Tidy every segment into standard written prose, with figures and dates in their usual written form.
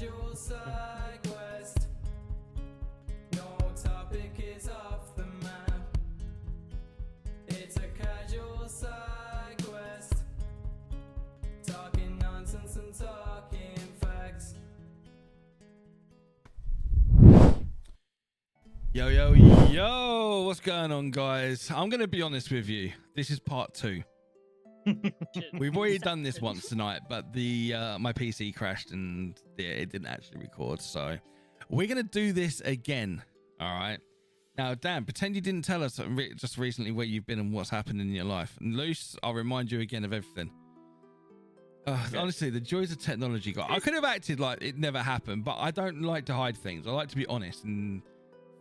casual side quest. No topic is off the map. It's a casual side quest. Talking nonsense and talking facts. Yo, yo, yo, what's going on, guys? I'm going to be honest with you. This is part 2. We've already done this once tonight, but the my PC crashed and it didn't actually record. So we're going to do this again. All right. Now, Dan, pretend you didn't tell us just recently where you've been and what's happened in your life. And Luce, I'll remind you again of everything. Honestly, the joys of technology. I could have acted like it never happened, but I don't like to hide things. I like to be honest and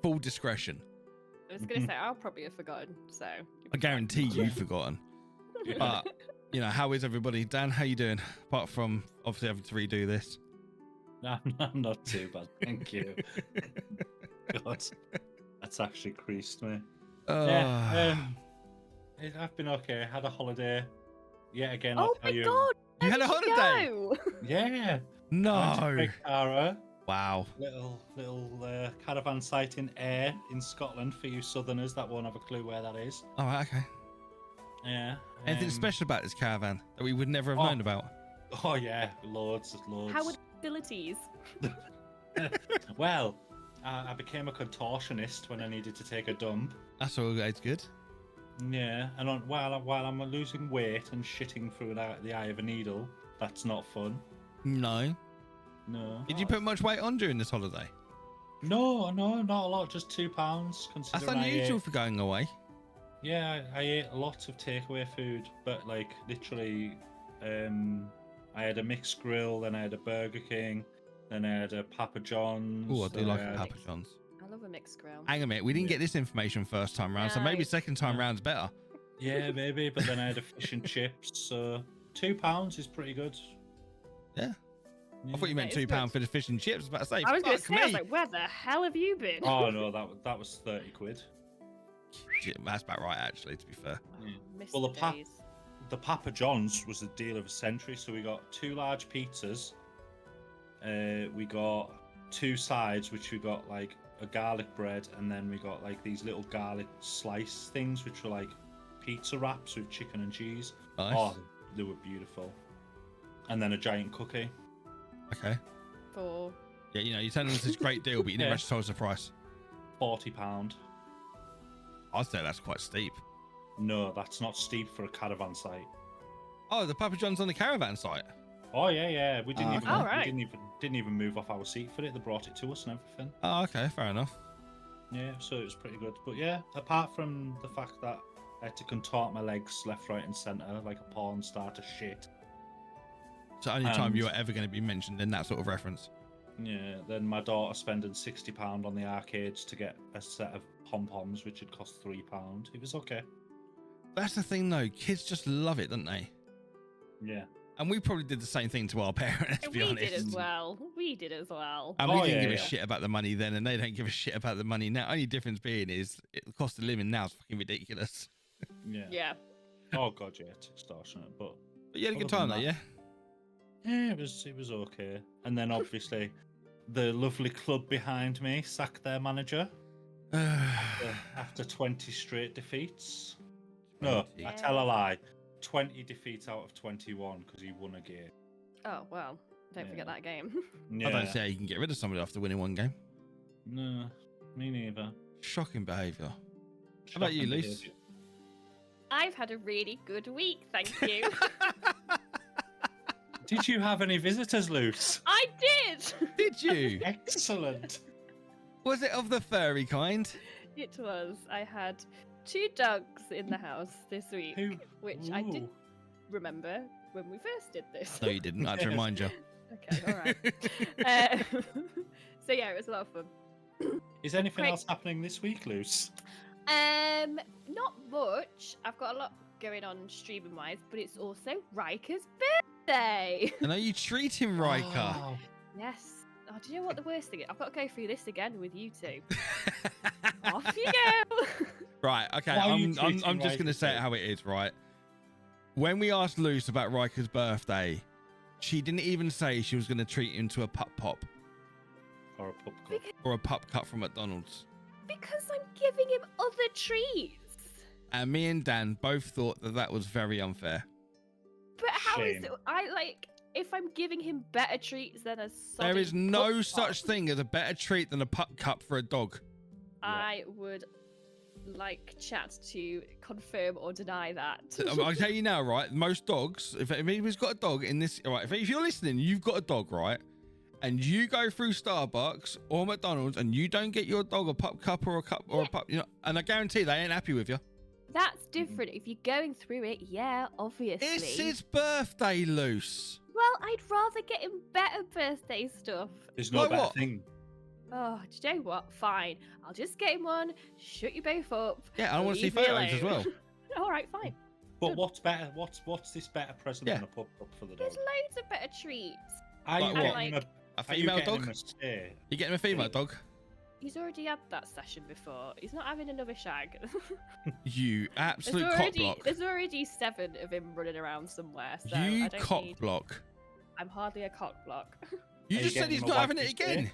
full discretion. I was going to say, I'll probably have forgotten, so... I guarantee you've forgotten. But, you know, how is everybody? Dan, how you doing? Apart from, obviously, having to redo this. I'm not too bad, thank you. God, that's actually creased me. Yeah, I've been okay. Had a holiday. Yet again, I'll tell you. God! You had a holiday? Go? Yeah. No. I went to Big Cara, Wow. little caravan site in Ayr in Scotland for you Southerners that won't have a clue where that is. All right, okay. Yeah. Anything special about this caravan that we would never have known about? Oh yeah, loads. How were the facilities? Well, I became a contortionist when I needed to take a dump. That's always good. Yeah, and while I'm losing weight and shitting through the eye of a needle, that's not fun. No. No. Did you put much weight on during this holiday? No, not a lot. Just 2 pounds. That's Considering unusual for going away. Yeah, I ate lots of takeaway food, but like literally, I had a mixed grill, then I had a Burger King, then I had a Papa John's. Oh, I do like a Papa John's. I love a mixed grill. Hang on a minute, we didn't get this information first time round, so maybe No. second time round's better. Yeah, maybe. But then I had a fish and chips. So £2 is pretty good. Yeah. I thought you meant That is £2 good. for the fish and chips. I was about to say, I was going to fuck say, I was me. like, where the hell have you been? Oh no, that was 30 quid. Yeah, that's about right, actually, to be fair. Missed Well, the days. The Papa John's was the deal of a century. So we got 2 large pizzas. We got 2 sides, which we got like a garlic bread, and then we got like these little garlic slice things, which were like pizza wraps with chicken and cheese. Nice. Oh, they were beautiful. And then a giant cookie. Okay. For Yeah, you know, you're telling us this great deal, but you never Yeah. actually told us the price. £40. I'd say that's quite steep. No, that's not steep for a caravan site. Oh, the Papa John's on the caravan site. Oh yeah. We didn't Oh, even. okay. Alright. We didn't even move off our seat for it. They brought it to us and everything. Oh, okay, fair enough. Yeah, so it was pretty good. But yeah, apart from the fact that I had to contort my legs left, right, and centre like a porn star to shit. It's the only time And- you were ever going to be mentioned in that sort of reference. Yeah, then my daughter spending £60 on the arcades to get a set of pom-poms, which had cost £3. It was okay. That's the thing, though. Kids just love it, don't they? Yeah. And we probably did the same thing to our parents, to be we honest. did as well. We did as well. And we Oh, didn't yeah, give a yeah. shit about the money then, and they don't give a shit about the money now. Only difference being is the cost of living now is fucking ridiculous. Yeah. Yeah. Oh god, yeah, it's extortionate. But But you had a good Other time, than though, yeah? yeah, it was okay. And then obviously, the lovely club behind me sacked their manager after 20 straight defeats. No, 20. I tell a lie. 20 defeats out of 21 because he won a game. Oh, well. Don't forget Yeah. that game. Yeah. I don't see how you can get rid of somebody after winning one game. No, me neither. Shocking behaviour. How about you, Shocking Luce? behaviour. I've had a really good week, thank you. Did you have any visitors, Luce? I did! Did you? Excellent. Was it of the furry kind? It was. I had 2 dogs in the house this week, Who? which I didn't Ooh. remember when we first did this. No, you didn't. I had to remind you. Okay, all right. So yeah, it was a lot of fun. Is anything Great. else happening this week, Luce? Not much. I've got a lot going on streaming wise, but it's also Riker's birthday. And are you treating Riker? Oh, Yes. Oh, do you know what the worst thing is? I've got to go through this again with you two. Off you go. Right, okay. Why are you I'm treating just going to Riker say it so? how it is, right? When we asked Luce about Riker's birthday, She didn't even say she was going to treat him to a pup pop Or a pup cup. or a pup cut from McDonald's. Because I'm giving him other treats. And me and Dan both thought that that was very unfair. But how is Shame. it? If I'm giving him better treats than a There is sodding no pup such pop, thing as a better treat than a pup cup for a dog. I would like chat to confirm or deny that. I'll tell you now, right? Most dogs, if anybody's got a dog in this, right? If you're listening, you've got a dog, right? And you go through Starbucks or McDonald's and you don't get your dog a pup cup or a cup or a pup, you know, and I guarantee they ain't happy with you. That's different. If you're going through it, yeah, obviously. It's his birthday, Luce. Well, I'd rather get him better birthday stuff. There's no Like better what? thing. Oh, do you know what? Fine. I'll just get him one, shut you both up. Yeah, I want to see leave me photos as well. alone. All right, fine. But Good. what's better? What's this better present Yeah. than a pup cup for the dog? There's loads of better treats. Are you Like getting what? him A are you female getting dog? him a stay? You getting a female dog? He's already had that session before. He's not having another shag. You absolute cockblock. There's already 7 of him running around somewhere. So You I don't need... cockblock. I'm hardly a cock block. You Are you just said getting he's him a not having it wifey stay? again.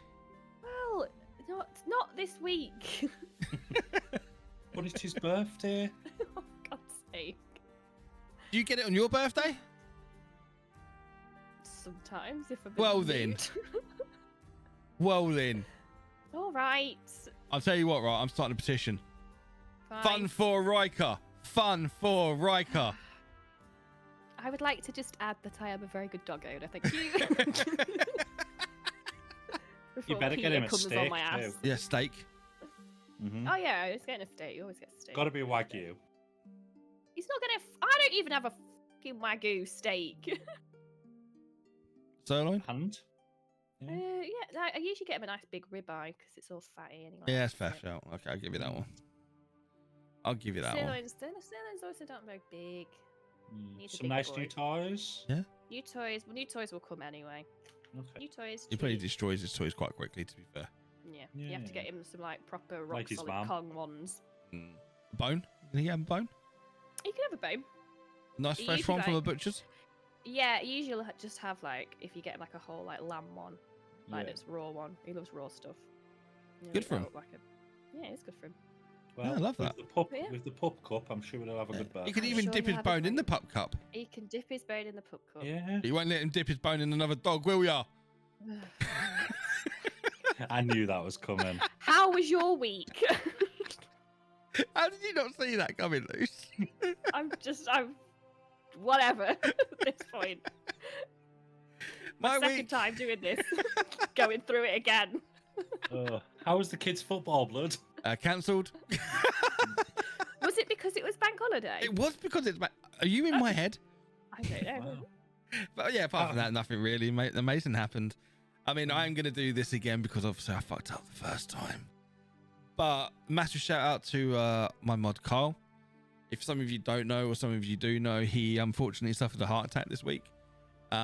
Well, not this week. But it's his birthday. Oh, God's sake. Do you get it on your birthday? Sometimes, if I'm in Well the then. mood. Well then, All right. I'll tell you what, right? I'm starting a petition. Fine. Fun for Riker. Fun for Riker. I would like to just add that I am a very good dog owner. Thank you. Before better get Peter him a comes on steak my ass. too. Yeah, steak. Mm-hmm. Oh yeah, I was getting a steak. You always get a steak. Got to be Wagyu. He's not gonna. I don't even have a fucking wagyu steak. Sirloin? Hand. Yeah, I usually get him a nice big ribeye because it's all fatty anyway. Yeah, that's fair shout. Okay, I'll give you that one. I'll give you that one. Sirloins also don't very big. Needs a Some big nice boy. new toys. Yeah. New toys. Well, new toys will come anyway. Okay. New toys. He probably cheap. destroys his toys quite quickly, to be fair. Yeah. You have to Yeah. get him some like proper rock Like his solid mum. Kong ones. Mm. Bone? Can he have a bone? You can have a bone. Nice He fresh usually one from a like- butcher's? Yeah, usually you'll just have like if you get him like a whole like lamb one, like Yeah. it's raw one. He loves raw stuff. You know, Good for that'll him. look yeah, it's good for him. Well, I love with that. The pup, Yeah. With the pup cup, I'm sure he'll have a good birthday. He could I'm even sure dip he'll his have a bone in the great- pup cup. He can dip his bone in the pup cup. Yeah. You won't let him dip his bone in another dog, will ya? I knew that was coming. How was your week? How did you not see that coming, Luce? I'm whatever at this point. My second week. time doing this, going through it again. How was the kids' football, blood? Cancelled. Was it because it was bank holiday? It was because it's. Are you in my head? I don't know. Wow. But yeah, apart from that, nothing really amazing happened. I mean, I'm going to do this again because obviously I fucked up the first time. But massive shout out to my mod Carl. If some of you don't know or some of you do know, he unfortunately suffered a heart attack this week.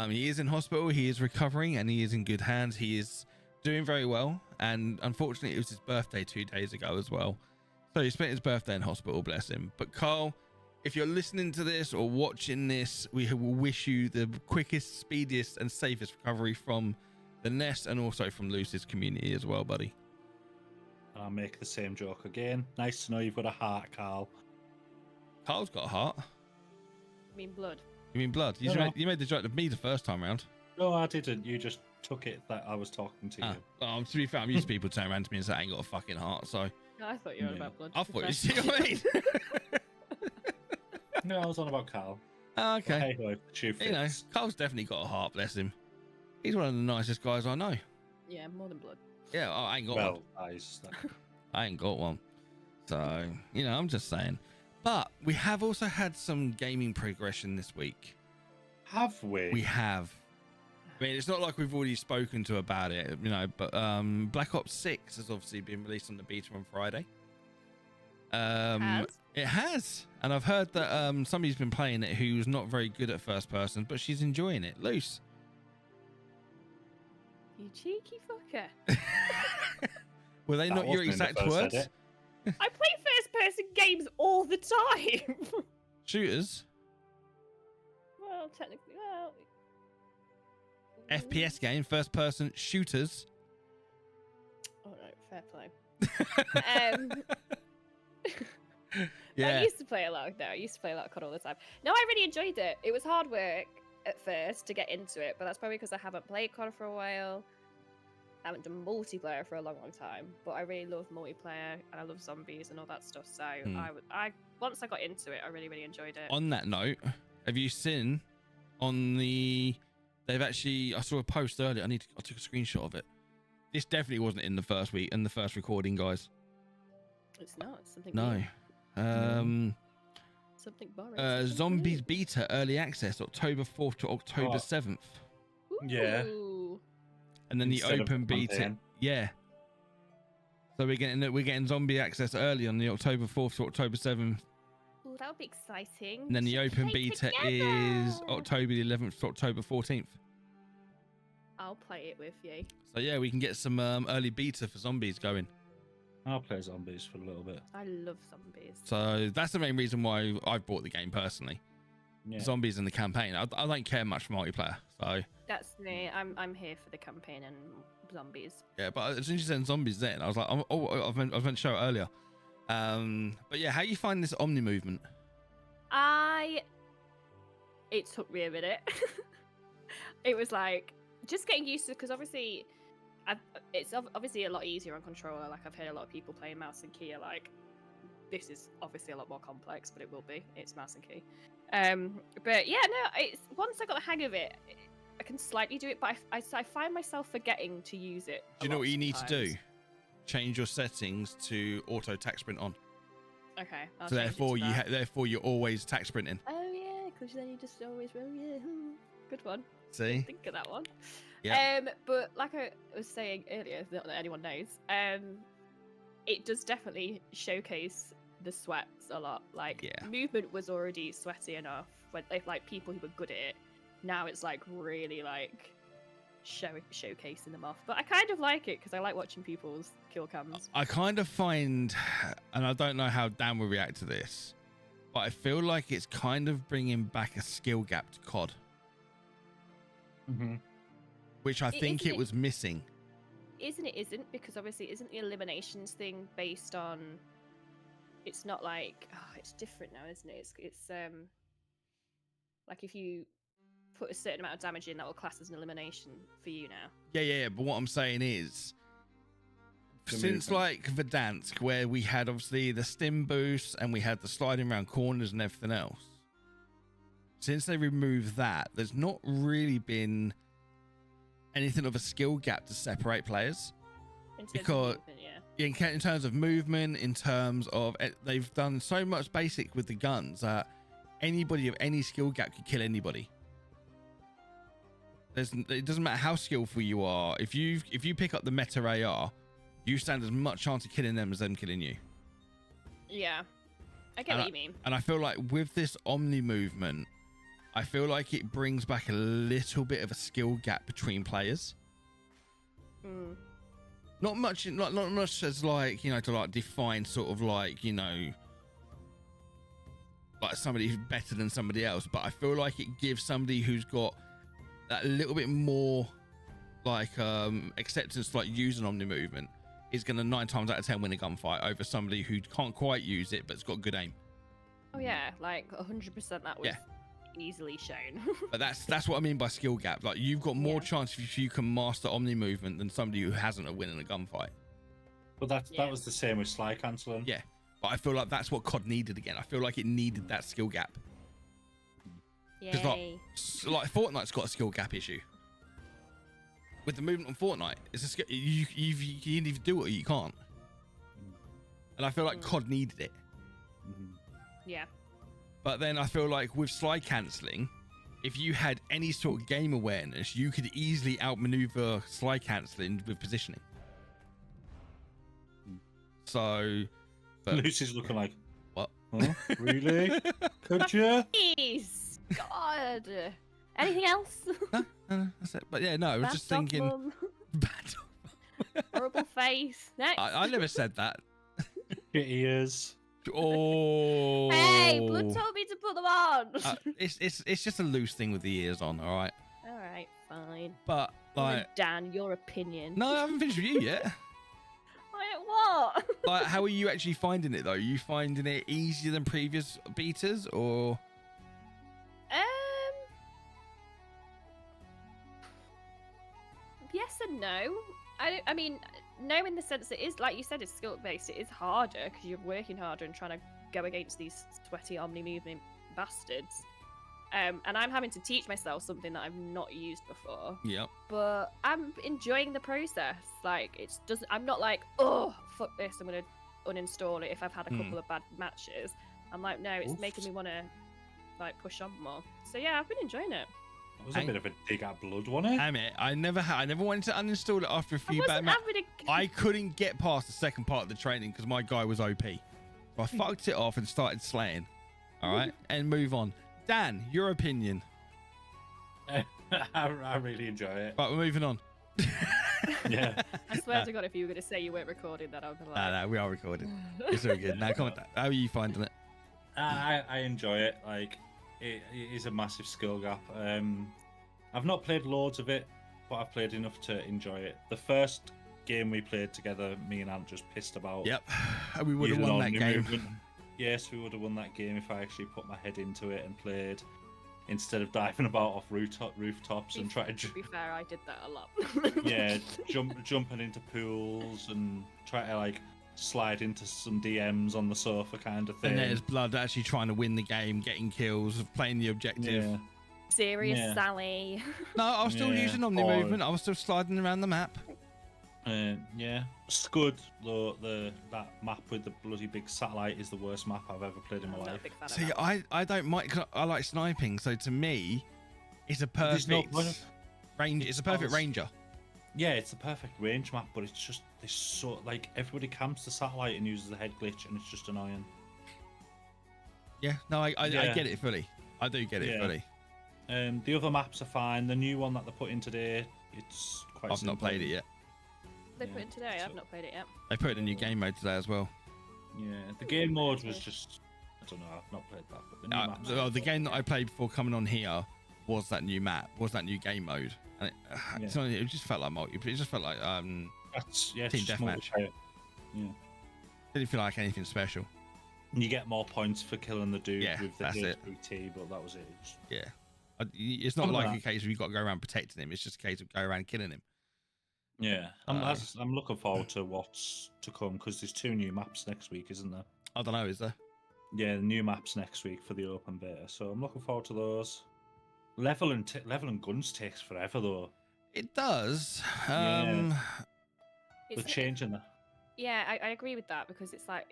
He is in hospital, he is recovering, and he is in good hands. He is doing very well. And unfortunately, it was his birthday 2 days ago as well. So he spent his birthday in hospital, bless him. But Carl, if you're listening to this or watching this, we will wish you the quickest, speediest, and safest recovery from the nest and also from Luce's community as well, buddy. I'll make the same joke again. Nice to know you've got a heart, Carl. Carl's got a heart. I mean blood. You mean blood? No. You made the joke of me the first time round. No, I didn't. You just took it that I was talking to you. Well, to be fair, I'm used to people turning around to me and say I ain't got a fucking heart, so No, I thought you were on Yeah. about blood. I to be thought you fair. see what I mean. No, I was on about Carl. Okay. Hey, ho, the shoe You know, fits. Carl's definitely got a heart, bless him. He's one of the nicest guys I know. Yeah, more than blood. Yeah, I ain't got one. Well, eyes. I ain't got one. So, you know, I'm just saying. But we have also had some gaming progression this week. Have we? We have. I mean, it's not like we've already spoken to about it, you know, but Black Ops 6 has obviously been released on the beta on Friday. Has? It has. And I've heard that somebody's been playing it who's not very good at first person, but she's enjoying it. Luce. You cheeky fucker. Were they That not your wasn't in the exact first words? edit. I play first person games all the time. Shooters? Well, technically, well, FPS game, first person shooters. Oh no, fair play. Yeah. I used to play a lot. No, I used to play a lot of COD all the time. No, I really enjoyed it. It was hard work at first to get into it, but that's probably because I haven't played COD for a while. I haven't done multiplayer for a long, long time, but I really love multiplayer and I love zombies and all that stuff. So I once I got into it, I really, really enjoyed it. On that note, have you seen on the? They've actually. I saw a post earlier. I took a screenshot of it. This definitely wasn't in the first week and the first recording, guys. It's not. It's something. No. New. Something boring. Zombies beta early access, October 4th to October 7th. Yeah. Ooh. And then Instead the of open beta, campaign. yeah. So we're getting zombie access early on the October 4th to October 7th, Ooh, that would be exciting. and then the We should open play beta together. is October the 11th to October 14th. I'll play it with you. So yeah, we can get some early beta for zombies going. I'll play zombies for a little bit. I love zombies. So that's the main reason why I've bought the game personally. Yeah. Zombies in the campaign. I don't care much for multiplayer. So That's me. I'm here for the campaign and zombies. yeah, but as soon as you said zombies, then I was like, I've meant to show it earlier. But yeah, how you find this Omni movement? It took me a minute. It was like just getting used to, because obviously it's obviously a lot easier on controller. Like I've heard a lot of people playing mouse and key are like, this is obviously a lot more complex, but it will be. It's mouse and key. But yeah, no, it's once I got the hang of it, I can slightly do it, but I find myself forgetting to use it. Do you know what you need to do? Change your settings to auto tac sprint on. Okay. So therefore you're always tac sprinting. Oh yeah, because then you just always good one. See? Didn't think of that one. Yeah. But like I was saying earlier, not that anyone knows, it does definitely showcase the sweats a lot. Like Yeah. movement was already sweaty enough when like people who were good at it. Now it's like really like showcasing them off. But I kind of like it because I like watching people's kill cams. I kind of find, and I don't know how Dan will react to this, but I feel like it's kind of bringing back a skill gap to COD, Mm-hmm. which I think it was missing. Isn't because obviously isn't the eliminations thing based on, it's not like it's different now, isn't it? It's like if you put a certain amount of damage in, that will class as an elimination for you now. Yeah. But what I'm saying is, since like Verdansk, where we had obviously the stim boost and we had the sliding around corners and everything else, since they removed that, there's not really been anything of a skill gap to separate players. Because in terms of movement, in terms of they've done so much basic with the guns that anybody of any skill gap could kill anybody. It doesn't matter how skillful you are. If you pick up the meta AR, you stand as much chance of killing them as them killing you. Yeah, I get what you mean. And I feel like with this Omni movement, I feel like it brings back a little bit of a skill gap between players. Mm. Not much as like, you know, to like define sort of like, you know, like somebody who's better than somebody else, but I feel like it gives somebody who's got that little bit more like acceptance to like use an Omni movement is going to 9 times out of 10 win a gunfight over somebody who can't quite use it but's got good aim. Oh yeah, like 100% that was easily shown. But that's what I mean by skill gap. Like you've got more chance if you can master Omni movement than somebody who hasn't of winning a gunfight. But that was the same with slide cancelling. Yeah, but I feel like that's what COD needed again. I feel like it needed that skill gap. Because like Fortnite's got a skill gap issue with the movement on Fortnite. It's a skill, you can either do it or you can't. And I feel like COD needed it. Yeah. But then I feel like with slide cancelling, if you had any sort of game awareness, you could easily outmaneuver slide cancelling with positioning. So, but Lucy's looking like, what? Huh? Really? Could you? Jeez, God. Anything else? No, that's it. But yeah, no, I was just Bad dog thinking. mum. Bad. Horrible face. Next. I never said that. Your ears. Oh. Hey, Blood told me to put them on. It's just a loose thing with the ears on. All right. All right, fine. But Come on, like, Dan, your opinion. no, I haven't finished with you yet. Like, what? Like, how are you actually finding it though? Are you finding it easier than previous betas, or? Yes and no. I mean, no, in the sense it is, like you said, it's skill based. It is harder because you're working harder and trying to go against these sweaty omni-moving bastards. And I'm having to teach myself something that I've not used before. Yep. But I'm enjoying the process. Like, it doesn't. I'm not like, oh, fuck this. I'm gonna uninstall it if I've had a couple of bad matches. I'm like, no, it's making me want to like push on more. So yeah, I've been enjoying it. It was a bit of a dig at blood, wasn't it? Damn it! I never wanted to uninstall it after a I few bad wasn't matches. having a... I couldn't get past the second part of the training because my guy was OP. So I fucked it off and started slaying. All right, and move on. Dan, your opinion. I really enjoy it. Right, we're moving on. Yeah. I swear to God, if you were going to say you weren't recording that, I'd be like... No, we are recording. It's all good. Now, come on. How are you finding it? I enjoy it. Like, it is a massive skill gap. I've not played loads of it, but I've played enough to enjoy it. The first game we played together, me and Ant just pissed about. Yep. We would have using won that omni game. movement. Yes, we would have won that game if I actually put my head into it and played instead of diving about off rooftops and trying To to, be fair, I did that a lot. yeah, jumping into pools and try to like slide into some DMs on the sofa kind of thing. And there's blood actually trying to win the game, getting kills, playing the objective. Yeah. Serious Yeah. Sally. No, I was still Yeah. using omni Or- movement. I was still sliding around the map. Yeah. Scud, though, that map with the bloody big satellite is the worst map I've ever played in my I'm not a life. big fan of See, that one. I don't mind. 'Cause I like sniping, so to me, it's a There's no perfect point. range. It's a perfect It's- ranger. Yeah, it's the perfect range map, but it's just this so like everybody camps the satellite and uses the head glitch, and it's just annoying. Yeah, no, I Yeah. get it fully. I do get it Yeah. fully. The other maps are fine. The new one that they put in today, it's quite. I've not simple. played it yet. They Yeah. put in today. So- I've not played it yet. They put in a new game mode today as well. Yeah, the game mode was just. I don't know. I've not played that, but the new maps. The game that I played before coming on here was that new map, was that new game mode, and it just felt like multi. It just felt like That's yeah, Team it's just deathmatch. multiplayer. Yeah. didn't feel like anything special. You get more points for killing the dude Yeah, with the that's it. HPT, but that was it. Yeah, it's not Other than like a that- case where you've got to go around protecting him. It's just a case of go around killing him. Yeah, I'm looking forward to what's to come because there's 2 new maps next week, isn't there? I don't know, is there? Yeah, the new maps next week for the open beta, so I'm looking forward to those. Leveling guns takes forever though. It does. They're It's, changing that. yeah, I agree with that because it's like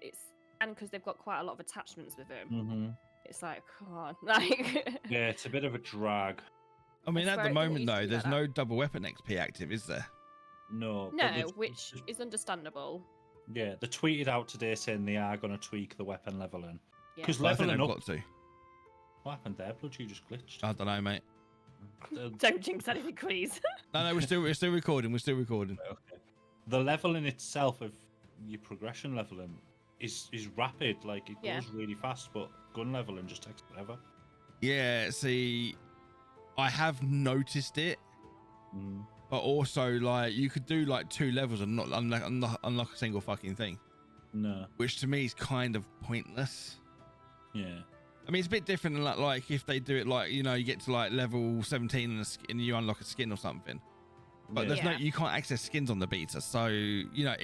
and because they've got quite a lot of attachments with them. Mm-hmm. It's like, come on, like. Yeah, it's a bit of a drag. I mean, I at swear the it didn't moment used to though, be there's like no double weapon XP active, is there? No. but No, they- which is understandable. Yeah, they tweeted out today saying they are going to tweak the weapon leveling. Yeah. Because But I think leveling they've up. got to. What happened there? Blood, you just glitched. I don't know, mate. Don't jinx anything, please. No, we're still recording. We're still recording. Okay. The leveling itself of your progression leveling is rapid. Like it Yeah. goes really fast, but gun leveling just takes forever. Yeah, see, I have noticed it, Mm. but also like you could do like 2 levels and not unlock a single fucking thing, No. which to me is kind of pointless. Yeah. I mean, it's a bit different than like if they do it like, you know, you get to like level 17 and you unlock a skin or something. But Yeah. there's no, Yeah. you can't access skins on the beta. So, you know,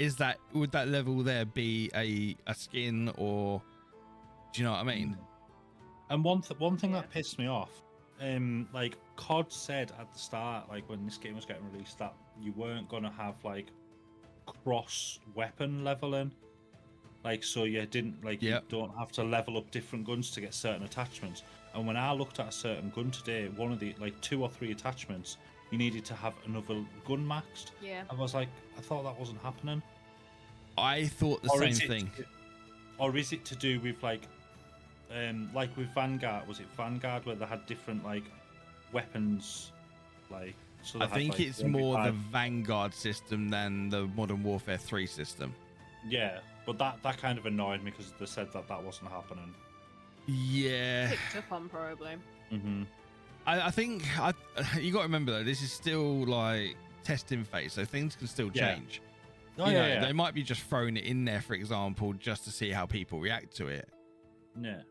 would that level there be a skin, or do you know what I mean? And one thing Yeah. that pissed me off, like COD said at the start, like when this game was getting released, that you weren't gonna have like cross weapon leveling. Like so you didn't Yep. you don't have to level up different guns to get certain attachments. And when I looked at a certain gun today, one of the like 2 or 3 attachments, you needed to have another gun maxed. Yeah. I was like, I thought that wasn't happening. I thought the Or same is it- thing. Or is it to do with like with Vanguard? Was it Vanguard where they had different like weapons? Like, so I they had, think like, it's more the 1v5. Vanguard system than the Modern Warfare 3 system. Yeah, but that kind of annoyed me because they said that wasn't happening. Yeah. Picked up on probably. Mm-hmm. I think you got to remember though, this is still like testing phase, so things can still Yeah. change. Oh, You know, yeah. They might be just throwing it in there, for example, just to see how people react to it. Yeah.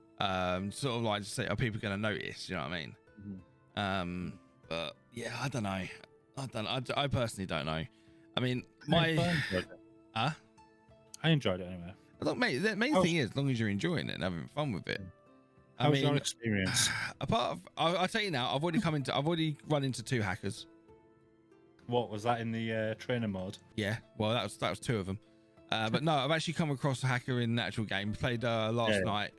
Sort of like to say, are people going to notice? You know what I mean? Mhm. But yeah, I don't know. I personally don't know. I mean, I enjoyed it. Huh? I enjoyed it anyway. Look, mate, the main thing is, as long as you're enjoying it and having fun with it. How was your experience? Apart of, I'll tell you now, I've already run into 2 hackers. What was that in the trainer mode? Yeah, well, that was 2 of them. But no, I've actually come across a hacker in the actual game. We played last night.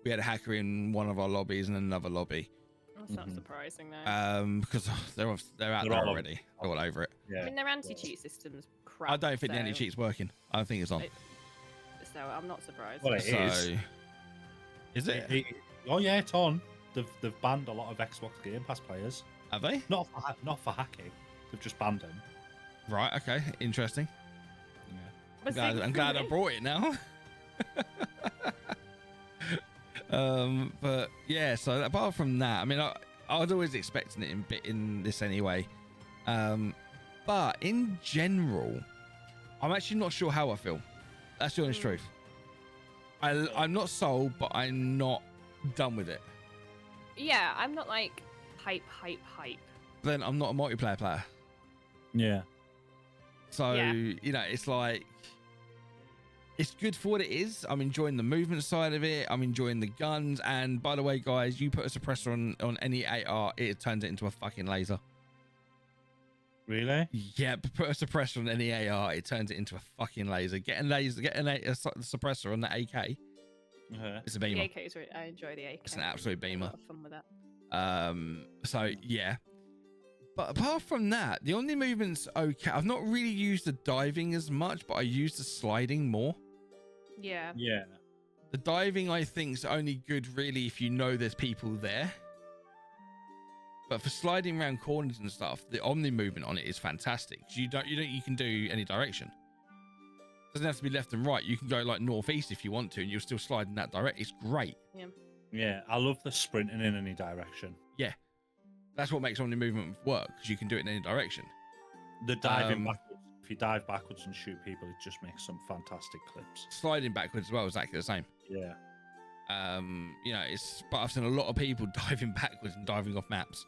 We had a hacker in one of our lobbies and another lobby. That's not surprising though. Because they're out there already. They're all over it. Yeah. I mean, their anti-cheat system's crap. I don't think the so- anti-cheat's working. I don't think it's on. So I'm not surprised. Well, it is. Is it? Oh yeah, it's on. They've banned a lot of Xbox Game Pass players. Have they? Not for hacking. They've just banned them. Right. Okay. Interesting. Yeah. I'm glad I brought it now. But yeah, so apart from that, I mean, I was always expecting it in this anyway. But in general, I'm actually not sure how I feel. That's the honest truth. I'm not sold, but I'm not done with it. Yeah, I'm not like hype. Then I'm not a multiplayer player. Yeah. So, Yeah. you know, it's like, it's good for what it is. I'm enjoying the movement side of it. I'm enjoying the guns. And by the way, guys, you put a suppressor on any AR, it turns it into a fucking laser. Really? Yeah, put a suppressor on any AR, it turns it into a fucking laser. Get a suppressor on the AK. It's a The beamer. AK is really, I enjoy the AK. It's an absolute beamer. A lot of fun with that. So yeah. But apart from that, the only movement's okay. I've not really used the diving as much, but I use the sliding more. Yeah. Yeah. The diving, I think, is only good really if you know there's people there. But for sliding around corners and stuff, the omni movement on it is fantastic. You can do any direction. Doesn't have to be left and right. You can go like northeast if you want to, and you'll still slide in that direction. It's great. Yeah. I love the sprinting in any direction. Yeah, that's what makes omni movement work, because you can do it in any direction. The diving backwards. If you dive backwards and shoot people, it just makes some fantastic clips. Sliding backwards as well is exactly the same. Yeah. You know, but I've seen a lot of people diving backwards and diving off maps.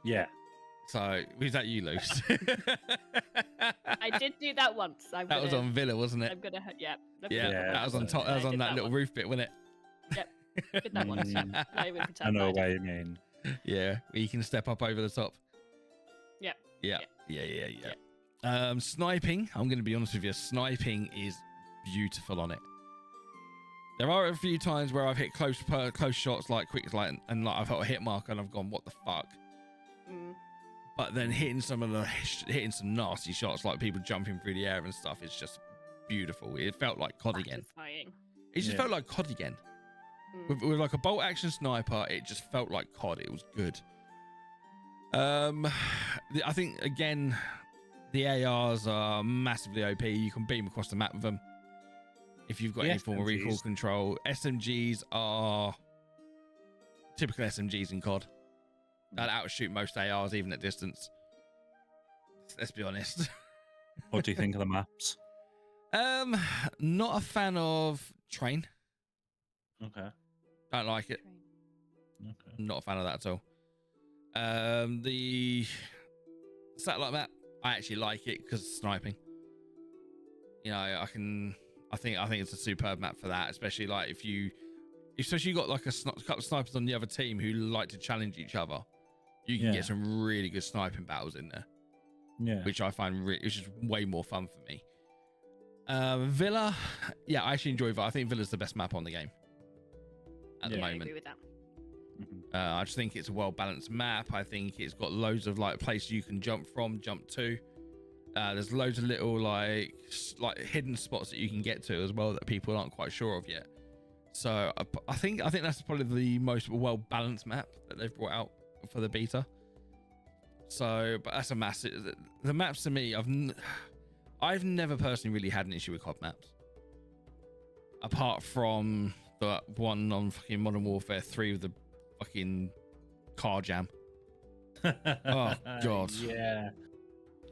Yeah. So was that you, Luce? I did do that once. That was on Villa, wasn't it? I'm gonna. Yeah. Yeah, that was on top. That was on that little roof bit, wasn't it? Yep. Did that once. Not even I pretend know I did. what you mean. Yeah, where you can step up over the top. Yep. Yeah. Sniping, I'm going to be honest with you, sniping is beautiful on it. There are a few times where I've hit close shots, like quick, like, and like I've hit a hit mark and I've gone, what the fuck? But then hitting some nasty shots, like people jumping through the air and stuff, is just beautiful. It felt like COD again. Satisfying. It just felt like COD again. With like a bolt action sniper, it just felt like COD. It was good. I think again, the ARs are massively OP. You can beam across the map with them if you've got any form of recoil control. SMGs are typical SMGs in COD. That outshoot most ARs even at distance. Let's be honest. What do you think of the maps? Not a fan of train. Okay. Don't like it. Okay. Not a fan of that at all. The satellite map, I actually like it because sniping. You know, I think it's a superb map for that, especially like if you got like a couple of snipers on the other team who like to challenge each other. You can get some really good sniping battles in there. Yeah. Which I find which is way more fun for me. Villa, yeah, I actually enjoy Villa. I think Villa's the best map on the game at the moment. I agree with that. I just think it's a well-balanced map. I think it's got loads of like places you can jump from, jump to. There's loads of little like hidden spots that you can get to as well that people aren't quite sure of yet. So I think that's probably the most well-balanced map that they've brought out for the beta. So, but that's a massive. The maps to me, I've never personally really had an issue with COD maps, apart from the one on fucking Modern Warfare 3 with the fucking car jam. Oh, God. Yeah.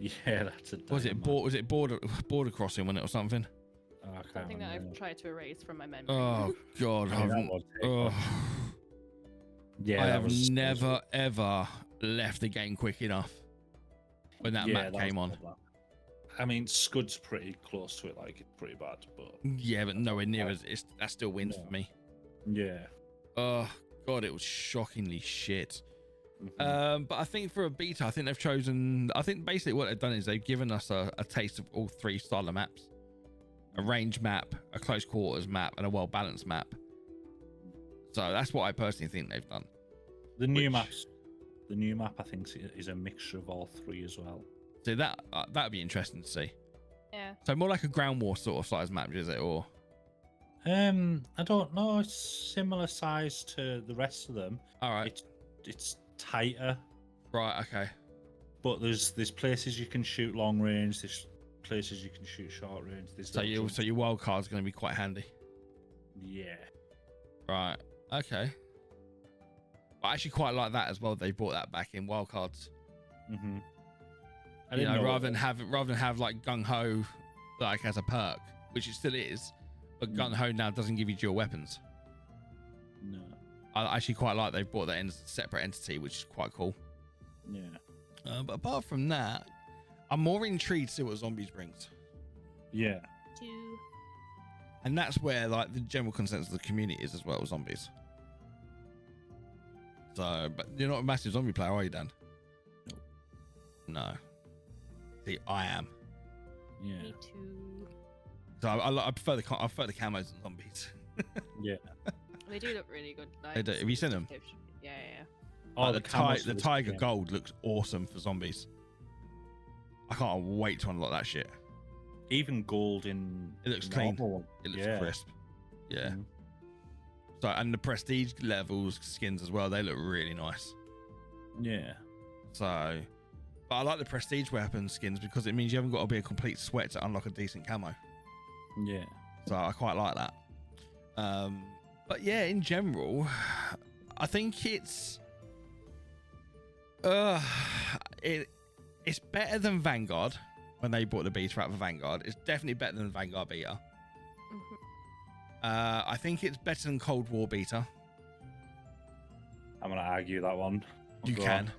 Yeah, that's a. Was it dilemma. border crossing, wasn't it, or something? Oh, I can't Something that remember. I've tried to erase from my memory. Oh God, I mean, that I've, was a oh, one. Yeah, I that have was never ever left the game quick enough when that map that came was on. bad. I mean, Scud's pretty close to it, like it's pretty bad, but Yeah, but nowhere near as that still wins No. for me. yeah. Oh God, it was shockingly shit. Mhm. But I think for a beta, I think they've chosen. I think basically what they've done is they've given us a taste of all three style of maps: a range map, a close quarters map, and a well balanced map. So that's what I personally think they've done. The new Which- map, I think, is a mixture of all three as well. So that'd be interesting to see. Yeah. So more like a ground war sort of size map, is it? Or I don't know. It's similar size to the rest of them. all right, It's tighter, right, okay. but there's places you can shoot long range. There's places you can shoot short range. There's So little jumps. your wild card's going to be quite handy, Yeah. right? Okay. I actually quite like that as well. They brought that back in wild cards. Mm-hmm. You know, rather than have like gung ho, like as a perk, which it still is, but gung ho now doesn't give you dual weapons. No. I actually quite like they brought that in as a separate entity, which is quite cool. Yeah. But apart from that, I'm more intrigued to see what zombies brings, Yeah. Two. and that's where like the general consensus of the community is as well with zombies. So, but you're not a massive zombie player, are you, Dan? No. See, I am. Yeah. Me too. So I prefer the camos and zombies. Yeah. They do look really good. Like, They do. Have you seen them? Yeah, yeah, yeah. Oh, Like camos the was- tiger yeah. gold looks awesome for zombies. I can't wait to unlock that shit. Even gold in. It looks in clean. normal one. It looks Yeah. crisp. Yeah. Mhm. So and the prestige levels skins as well. They look really nice. Yeah. So, but I like the prestige weapon skins because it means you haven't got to be a complete sweat to unlock a decent camo. Yeah. So I quite like that. But yeah, in general, I think it's better than Vanguard when they brought the beta out for Vanguard. It's definitely better than Vanguard beta. Mhm. I think it's better than Cold War beta. I'm gonna argue that one. You Go can, on.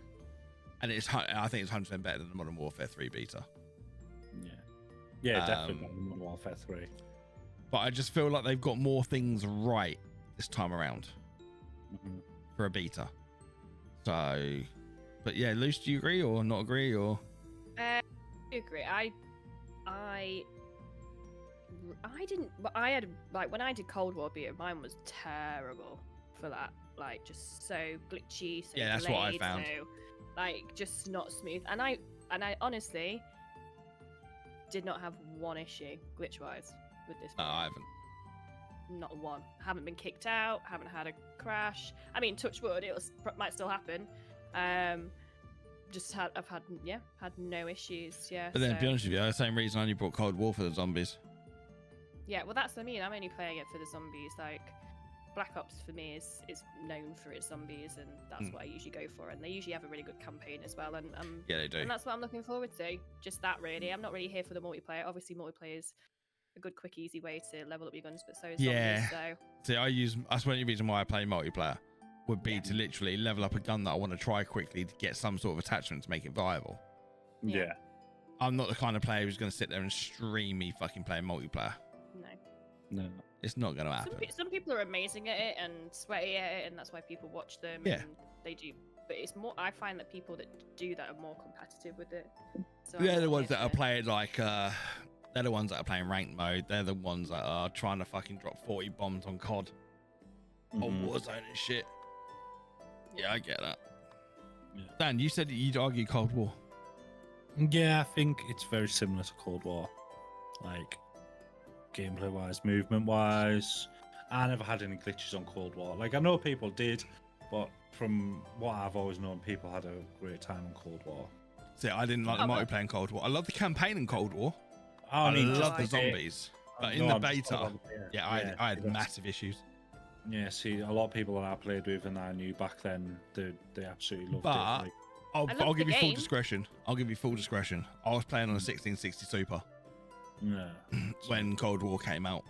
and I think it's 100% better than the Modern Warfare 3 beta. Yeah. Yeah, definitely Um, better than Modern Warfare 3. But I just feel like they've got more things right this time around Mhm. for a beta. So, but yeah, Luce, do you agree or not agree or? I agree. I didn't. But I had like when I did Cold War beta, mine was terrible for that. Like just so glitchy. So Yeah, that's what I delayed, found. So, like just not smooth. And I honestly did not have one issue glitch wise with this. No, beta. I haven't. Not one. Haven't been kicked out. Haven't had a crash. I mean, touch wood, might still happen. I've had no issues. Yeah. But then, to be so- honest with you, the same reason I only brought Cold War for the zombies. Yeah, well, that's what I mean. I'm only playing it for the zombies. Like, Black Ops for me is known for its zombies, and that's what I usually go for. And they usually have a really good campaign as well. And Yeah, they do. and that's what I'm looking forward to. Just that, really. I'm not really here for the multiplayer. Obviously, multiplayer is a good, quick, easy way to level up your guns, but so is Yeah. zombies. So See, that's one of the reasons why I play multiplayer would be Yeah. to literally level up a gun that I want to try quickly to get some sort of attachment to make it viable. Yeah. Yeah. I'm not the kind of player who's going to sit there and stream me fucking playing multiplayer. no. No. It's not going to happen. Some people are amazing at it and sweaty at it, and that's why people watch them. Yeah. And they do. But it's more. I find that people that do that are more competitive with it. So They're I'm the not ones here that are for- playing like they're the ones that are playing ranked mode. They're the ones that are trying to fucking drop 40 bombs on COD on Mhm. Warzone and shit. Yeah, I get that. Yeah. Dan, you said that you'd argue Cold War. Yeah, I think it's very similar to Cold War. Like, gameplay wise, movement wise. I never had any glitches on Cold War. Like, I know people did, but from what I've always known, people had a great time on Cold War. See, I didn't like the Oh, well. multiplayer in Cold War. I love the campaign in Cold War. I I mean, love the just zombies. But in no, the I'm just talking beta, about the beta. yeah, I had that's- massive issues. Yeah, see, a lot of people that I played with and I knew back then, they absolutely loved But it. Like, I love I'll the give you full game. discretion. I'll give you full discretion. I was playing on a 1660 Super Yeah. when Cold War came out.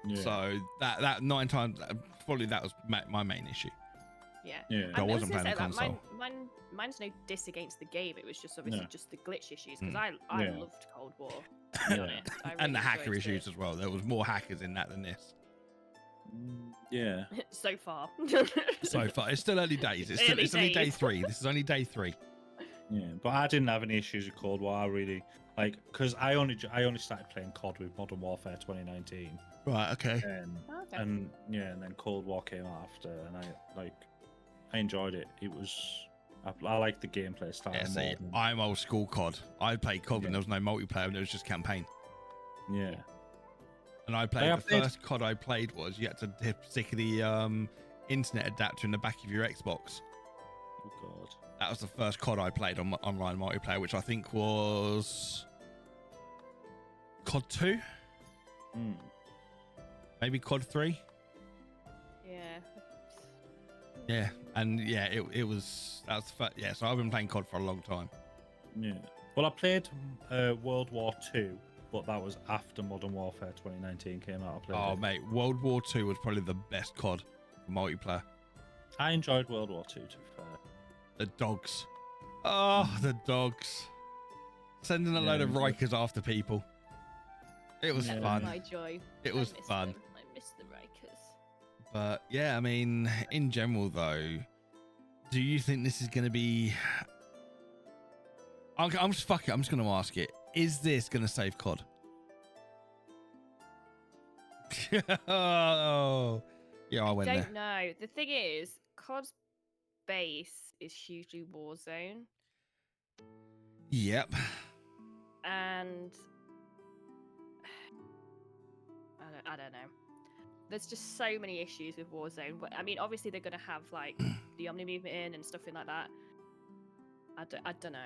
Yeah. So that 9 times, probably that was my main issue. Yeah. Yeah. I was wasn't gonna playing the say, like, console. mine's no diss against the game. It was just obviously No. just the glitch issues because Mm. I Yeah. loved Cold War. To be Yeah. honest, I really And the hacker enjoyed issues it. as well. There was more hackers in that than this. Yeah. So far. So far, it's still early days. It's only day days. 3. This is only day 3. Yeah. But I didn't have any issues with Cold War. I really like because I only started playing COD with Modern Warfare 2019. Right. Okay. Okay. And then Cold War came after, and I enjoyed it. It was I liked the gameplay style Yeah, more. see, than- I'm old school COD. I played COD when Yeah. there was no multiplayer and it was just campaign. yeah. And I played I the played- first COD I played was you had to stick the internet adapter in the back of your Xbox. Oh God. That was the first COD I played on online multiplayer, which I think was COD 2, Mm. maybe COD 3. Yeah. Yeah, and yeah, it was that was the first, yeah. So I've been playing COD for a long time. Yeah. Well, I played World War Two, but that was after Modern Warfare 2019 came out. I played Oh it. mate, World War 2 was probably the best COD for multiplayer. I enjoyed World War Two. To be fair. The dogs, oh the dogs, sending a load of Yeah. Rikers after people. It was Yeah. fun. My joy. It I was miss fun. them. I miss the Rikers. But yeah, I mean, in general though, do you think this is going to be? I'm just fuck it. I'm just going to ask it. Is this going to save COD? Oh, yeah, I went Don't there. know. The thing is, COD's base is hugely Warzone, Yep. and I don't know. There's just so many issues with Warzone. I mean, obviously they're gonna have like the Omni movement in and stuff in like that. I don't know.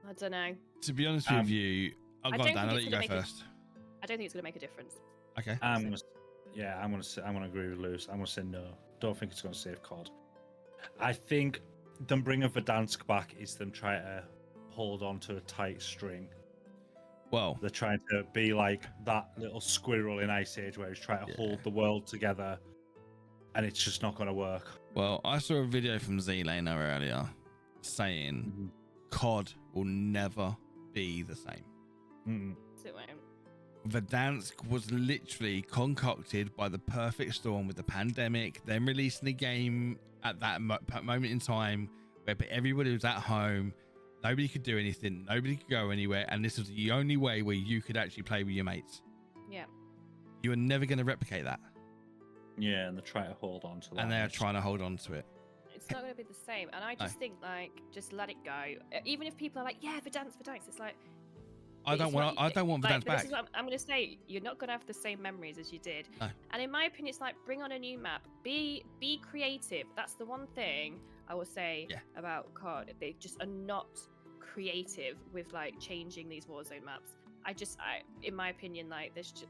I don't know. To be honest Um, with you, I'll I go don't down. think I'll it's let you gonna go make it- first. I don't think it's gonna make a difference. Okay. I'm gonna agree with Lewis. I'm gonna say no. Don't think it's gonna save COD. I think them bringing Verdansk back is them trying to hold on to a tight string. Well, They're trying to be like that little squirrel in Ice Age where he's trying to Yeah. hold the world together, and it's just not gonna work. I saw a video from Z-Laner earlier saying COD will never be the same. Mm. So it won't. Verdansk was literally concocted by the perfect storm with the pandemic, then releasing the game at that moment in time where everybody was at home, nobody could do anything, nobody could go anywhere, and this was the only way where you could actually play with your mates. Yeah. You are never going to replicate that, Yeah, and they're trying to hold on to that. and they are It's- trying to hold on to it. It's not going to be the same. And I just think, like, just let it go. Even if people are like, yeah, Verdansk, it's like, I don't want Verdansk This back. is what I'm going to say. You're not going to have the same memories as you did. No. And in my opinion, it's like, bring on a new map. Be creative. That's the one thing I will say Yeah. about COD. They just are not creative with, like, changing these Warzone maps. In my opinion, like, there's just...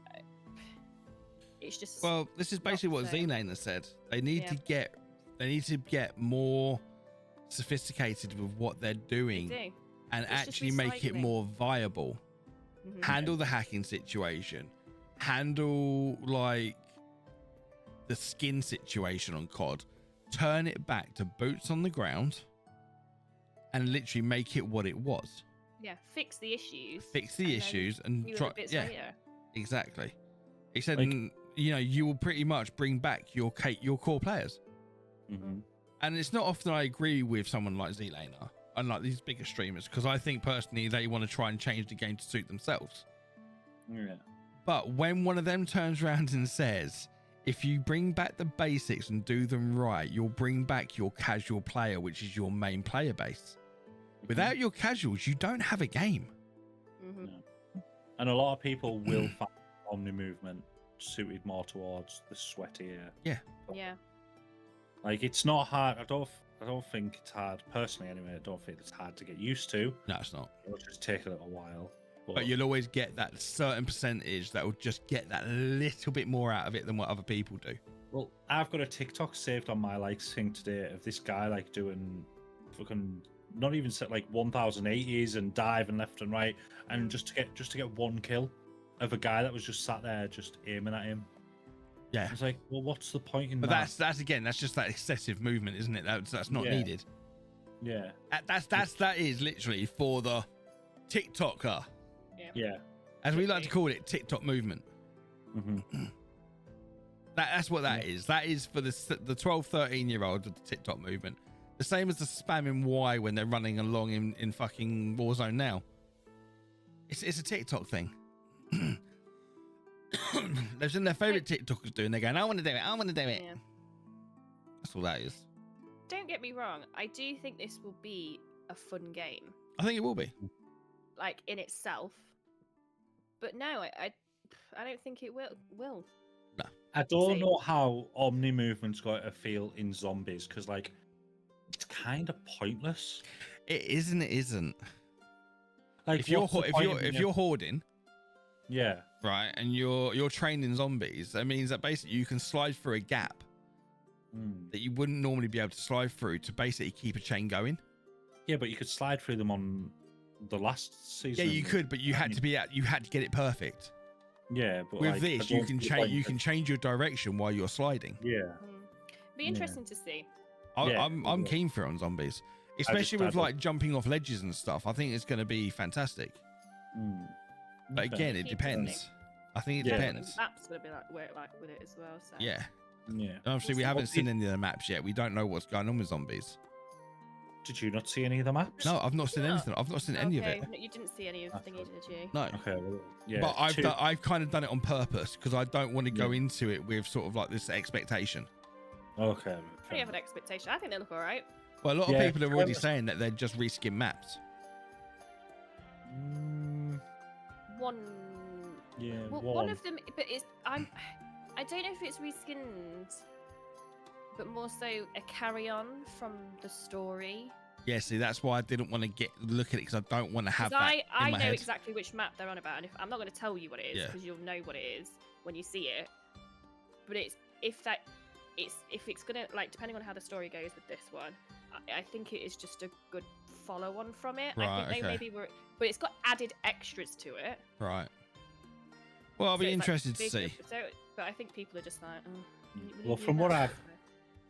It's just... Well, this is not basically what the same. Z-Laner said. They need Yeah. to get more sophisticated with what they're they doing do. and It's just actually make it recycling. more viable. Mhm. Handle the hacking situation, handle like the skin situation on COD, turn it back to boots on the ground and literally make it what it was. Yeah, fix the issues. Fix the and then issues and fewer try. bits Yeah, later. exactly. He said, Like- you will pretty much bring back your core players. Mhm. And it's not often I agree with someone like Z-Laner and like these bigger streamers because I think personally they want to try and change the game to suit themselves. Yeah. But when one of them turns around and says, if you bring back the basics and do them right, you'll bring back your casual player, which is your main player base. Without your casuals, you don't have a game. Mhm. And a lot of people will find Omni movement suited more towards the sweatier. Yeah. Like it's not hard. I don't think it's hard personally. Anyway, I don't think it's hard to get used to. No, it's not. It'll just take a little while. But you'll always get that certain percentage that will just get that little bit more out of it than what other people do. Well, I've got a TikTok saved on my thing today of this guy like doing fucking not even set like 1080s and diving left and right, and just to get one kill of a guy that was just sat there just aiming at him. Yeah. It's like, well, what's the point in But that? that's again, that's just that excessive movement, isn't it? That's not Yeah. needed. Yeah. That is literally for the TikToker, Yeah. as we like to call it, TikTok movement. Mm-hmm. That's what that is. That is for the 12, 13-year-old of the TikTok movement. The same as the spamming Y when they're running along in fucking Warzone now. It's a TikTok thing. They've seen their favorite TikTokers doing. They're going, I want to do it. I want to do it. Yeah. That's all that is. Don't get me wrong. I do think this will be a fun game, I think it will be. like in itself. But no, I don't think it will. I don't See. know how Omni movement's got to feel in zombies, because like it's kind of pointless. It isn't. It isn't. Like If you're what's the if point you're in if it? you're hoarding, Yeah. right, and you're training zombies, that means that basically you can slide through a gap Mm. that you wouldn't normally be able to slide through to basically keep a chain going. Yeah, but you could slide through them on the last season. Yeah, you could, but you had to get it perfect. Yeah, but With like, this, I you don't can see the change. point You in- can change your direction while you're sliding. Yeah. Be interesting to see. Yeah, I'm yeah. keen for it on zombies, especially I with don't- like jumping off ledges and stuff. I think it's going to be fantastic. Mm. But Okay. again, it Keep depends. I think it Yeah. depends. The map's gonna be like work like with it as well. So Yeah. Yeah. And obviously, we We'll see. haven't seen any of the maps yet. We don't know what's going on with zombies. Did you not see any of the maps? No, I've not seen No. anything. I've not seen any of Okay, it. no, you didn't see any of the thingy, did you? No. Okay. Well, yeah. But two- I've kind of done it on purpose because I don't want to go Yeah. into it with sort of like this expectation. Okay. I don't have an expectation. I think they look alright. Well, a lot of Yeah, people are already well, saying that they're just reskin maps. One. Yeah. Well, one of them, but it's I don't know if it's reskinned, but more so a carry on from the story. Yeah, see, that's why I didn't want to look at it because I don't want to have Because that I in my know head. exactly which map they're on about, and I'm not going to tell you what it is Yeah. because you'll know what it is when you see it. But if it's gonna, like, depending on how the story goes with this one, I think it is just a good follow on from it. I Right, think they okay. maybe were, but it's got added extras to it. Right. Well, I'll So be it's, like, interested to bigger, see. So, but I think people are just like, oh, we Well, need from what that.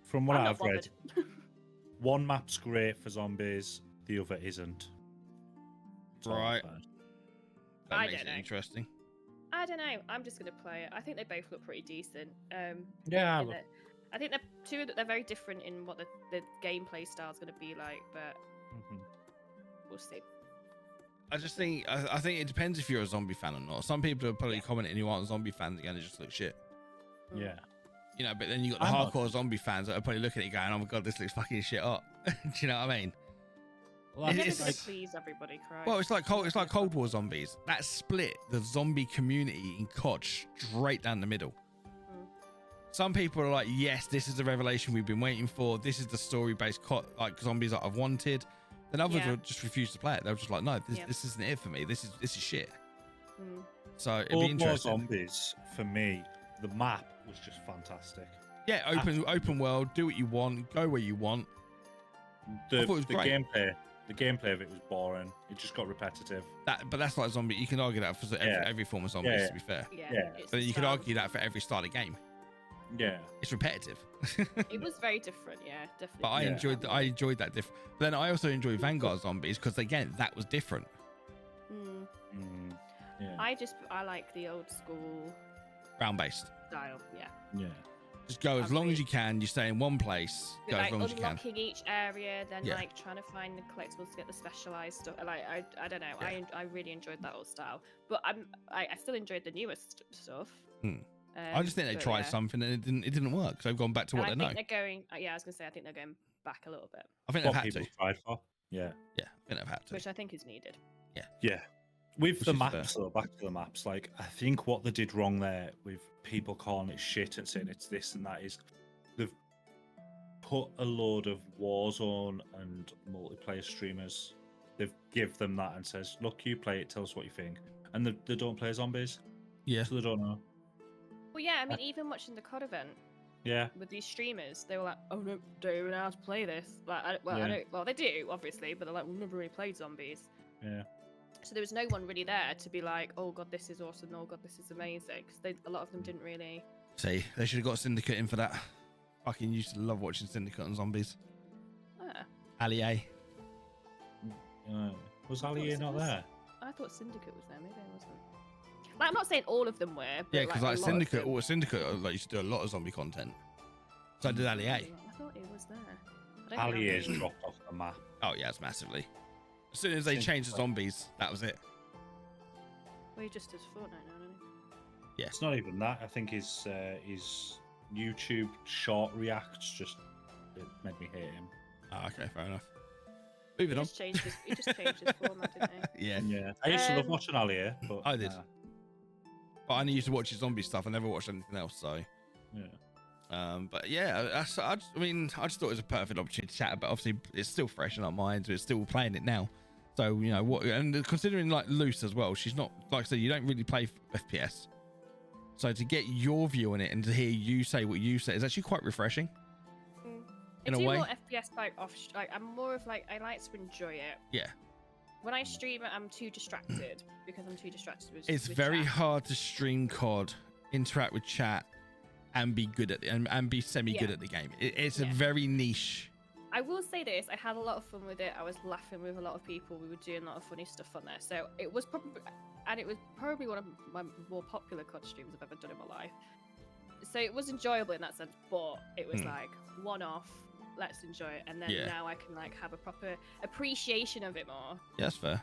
From what I'm not I've read, bothered. one map's great for zombies, the other isn't. It's all Right. bad. That I makes don't it know. interesting. I don't know. I'm just gonna play it. I think they both look pretty decent. Yeah. in that- I think they're very different in what the gameplay style is gonna be like, but Mhm. we'll see. I just think I think it depends if you're a zombie fan or not. Some people are probably commenting who aren't zombie fans again. It just looks shit. Mm. Yeah. You know, but then you got the I'm not- hardcore zombie fans that are probably looking at it going, "Oh my god, this looks fucking shit up." Do you know what I mean? Well, I'm It- never it's gonna like- please everybody, Christ. Well, it's like Cold War zombies. That split the zombie community in COD straight down the middle. Mm. Some people are like, "Yes, this is the revelation we've been waiting for. This is the story-based like zombies that I've wanted." Then others Yeah. will just refuse to play it. They're just like, "No, Yeah. this isn't it for me. This is shit." Mm. So it'd be Cold War interesting. Zombies, for me, the map was just fantastic. Yeah, open world. Do what you want. Go where you want. The, thought it was the great. gameplay of it was boring. It just got repetitive. But that's like zombie. You can argue that for every form of zombies. Yeah. To be fair, Yeah. Yeah. it's but the you could style. argue that for every style of game. Yeah. It's repetitive. It was very different, yeah, definitely. But I Yeah. enjoyed that different. But then I also enjoy Vanguard zombies because again that was different. Mm. Mm, yeah. I like the old school Round based. style, yeah. Yeah. Just go as I've long as really- you can. You stay in one place. With, Go like as long as you can. unlocking each area, then Yeah. like trying to find the collectibles to get the specialized stuff. Like I don't know. Yeah. I really enjoyed that old style, but I still enjoyed the newest stuff. Hmm. I just think they but tried yeah. something and it didn't work. So they've gone back to what And they I know. think they're going. Yeah, I was gonna say I think they're going back a little bit, I think What they've had people to. tried for. Yeah. Yeah, I think they've had to. which I think is needed. Yeah. With Which the is maps, though, back to the maps, like, I think what they did wrong there with people calling it shit and saying it's this and that is they've put a load of Warzone and multiplayer streamers, they've give them that and says, look, you play it, tell us what you think. And they don't play zombies, Yeah. so they don't know. Well, yeah, I mean, even watching the COD event, Yeah. with these streamers. They were like, "Oh no, don't even know how to play this." Like, I Yeah. don't. Well, they do obviously, but they're like, "We've never really played zombies." Yeah. So there was no one really there to be like, "Oh god, this is awesome. Oh god, this is amazing." Because a lot of them didn't really. See, they should have got Syndicate in for that. Fucking used to love watching Syndicate and zombies. Ah, Ali. Was I thought Ali not was- there? I thought Syndicate was there. Maybe I wasn't. Like, I'm not saying all of them were. But Yeah, because a like lot of Syndicate, them- or Syndicate, like used to do a lot of zombie content. So did Ali. I thought it was there. I don't Ali think is I'm- dropped off the map. Oh yeah, it's massively. As soon as they Syndicate. changed the zombies, that was it. Well, he just does Fortnite now, doesn't he? It's not even that. I think his YouTube short reacts just it made me hate him. Oh, okay, fair enough. Moving on. He just changed his format, didn't he? Yeah, Yeah, I used to love Um, watching Ali, but I did. but I only used to watch his zombie stuff. I never watched anything else. So, Yeah. but yeah, I just thought it was a perfect opportunity to chat. But obviously, it's still fresh in our minds. We're still playing it now. So you know what? And considering like Luce as well, she's not like I said. You don't really play FPS. So to get your view on it and to hear you say what you say is actually quite refreshing. In I a do way. more FPS like off. Like I'm more of like I like to enjoy it. Yeah. When I stream it, I'm too distracted because I'm too distracted with. It's with very chat. hard to stream COD, interact with chat, and be good at it, and be semi good Yeah. at the game. It's a Yeah. very niche. I will say this: I had a lot of fun with it. I was laughing with a lot of people. We were doing a lot of funny stuff on there. So it was probably one of my more popular COD streams I've ever done in my life. So it was enjoyable in that sense, but it was like one-off. Let's enjoy it, and then Yeah. now I can like have a proper appreciation of it more. Yeah, that's fair.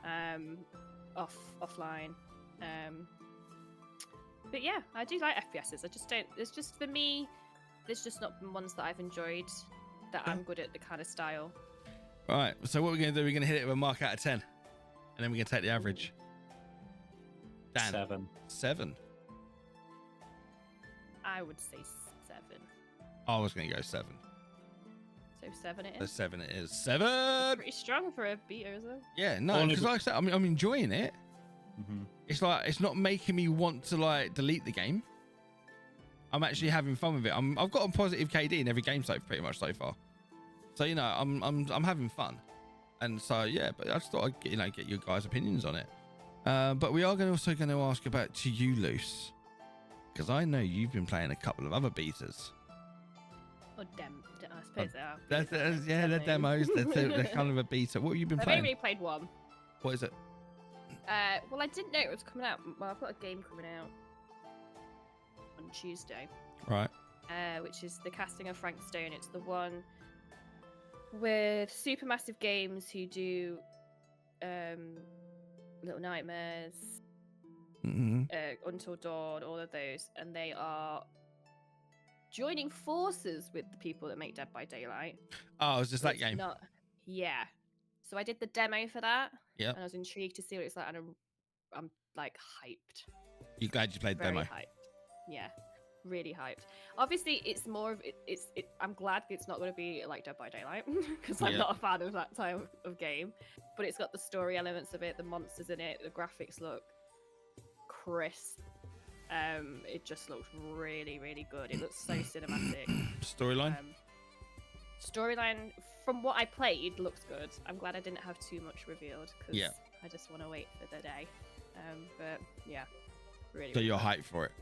Offline. But yeah, I do like FPSs. I just don't. It's just for me. There's just not been ones that I've enjoyed. That I'm good at the kind of style. All right. So what we're gonna do? We're gonna hit it with a mark out of 10, and then we're gonna take the average. Dan, 7. 7. I would say 7. I was gonna go 7. So 7 it So is. 7 it is. 7. Pretty strong for a beta, isn't it? Yeah, no, Only because like I said, I'm enjoying it. Mm-hmm. It's like it's not making me want to like delete the game. I'm actually having fun with it. I've got a positive KD in every game so pretty much so far. So you know, I'm having fun, and so yeah. But I just thought I'd get your guys' opinions on it. But we are also going to ask about to you, Luce, because I know you've been playing a couple of other betas. Or I suppose they are. That's betas, aren't they? yeah, they're Definitely. demos. They're kind of a beta. What have you been I've playing? only really played one. What is it? Well, I didn't know it was coming out. Well, I've got a game coming out on Tuesday, Right. which is the casting of Frank Stone. It's the one with Supermassive Games who do Little Nightmares, Mm-hmm. Until Dawn, all of those, and they are joining forces with the people that make Dead by Daylight. Oh, it's just that It's game. Yeah. So I did the demo for that. Yep. And I was intrigued to see what it's like, and I'm like hyped. You glad you played Very demo? hyped. Yeah. Really hyped. Obviously, it's more of I'm glad it's not going to be like Dead by Daylight because I'm Yeah. not a fan of that type of game. But it's got the story elements of it, the monsters in it, the graphics look crisp. It just looks really, really good. It looks so cinematic. Storyline. Storyline, from what I played, looks good. I'm glad I didn't have too much revealed because Yeah. I just want to wait for the day. But yeah, really. So really you're good. hyped for it.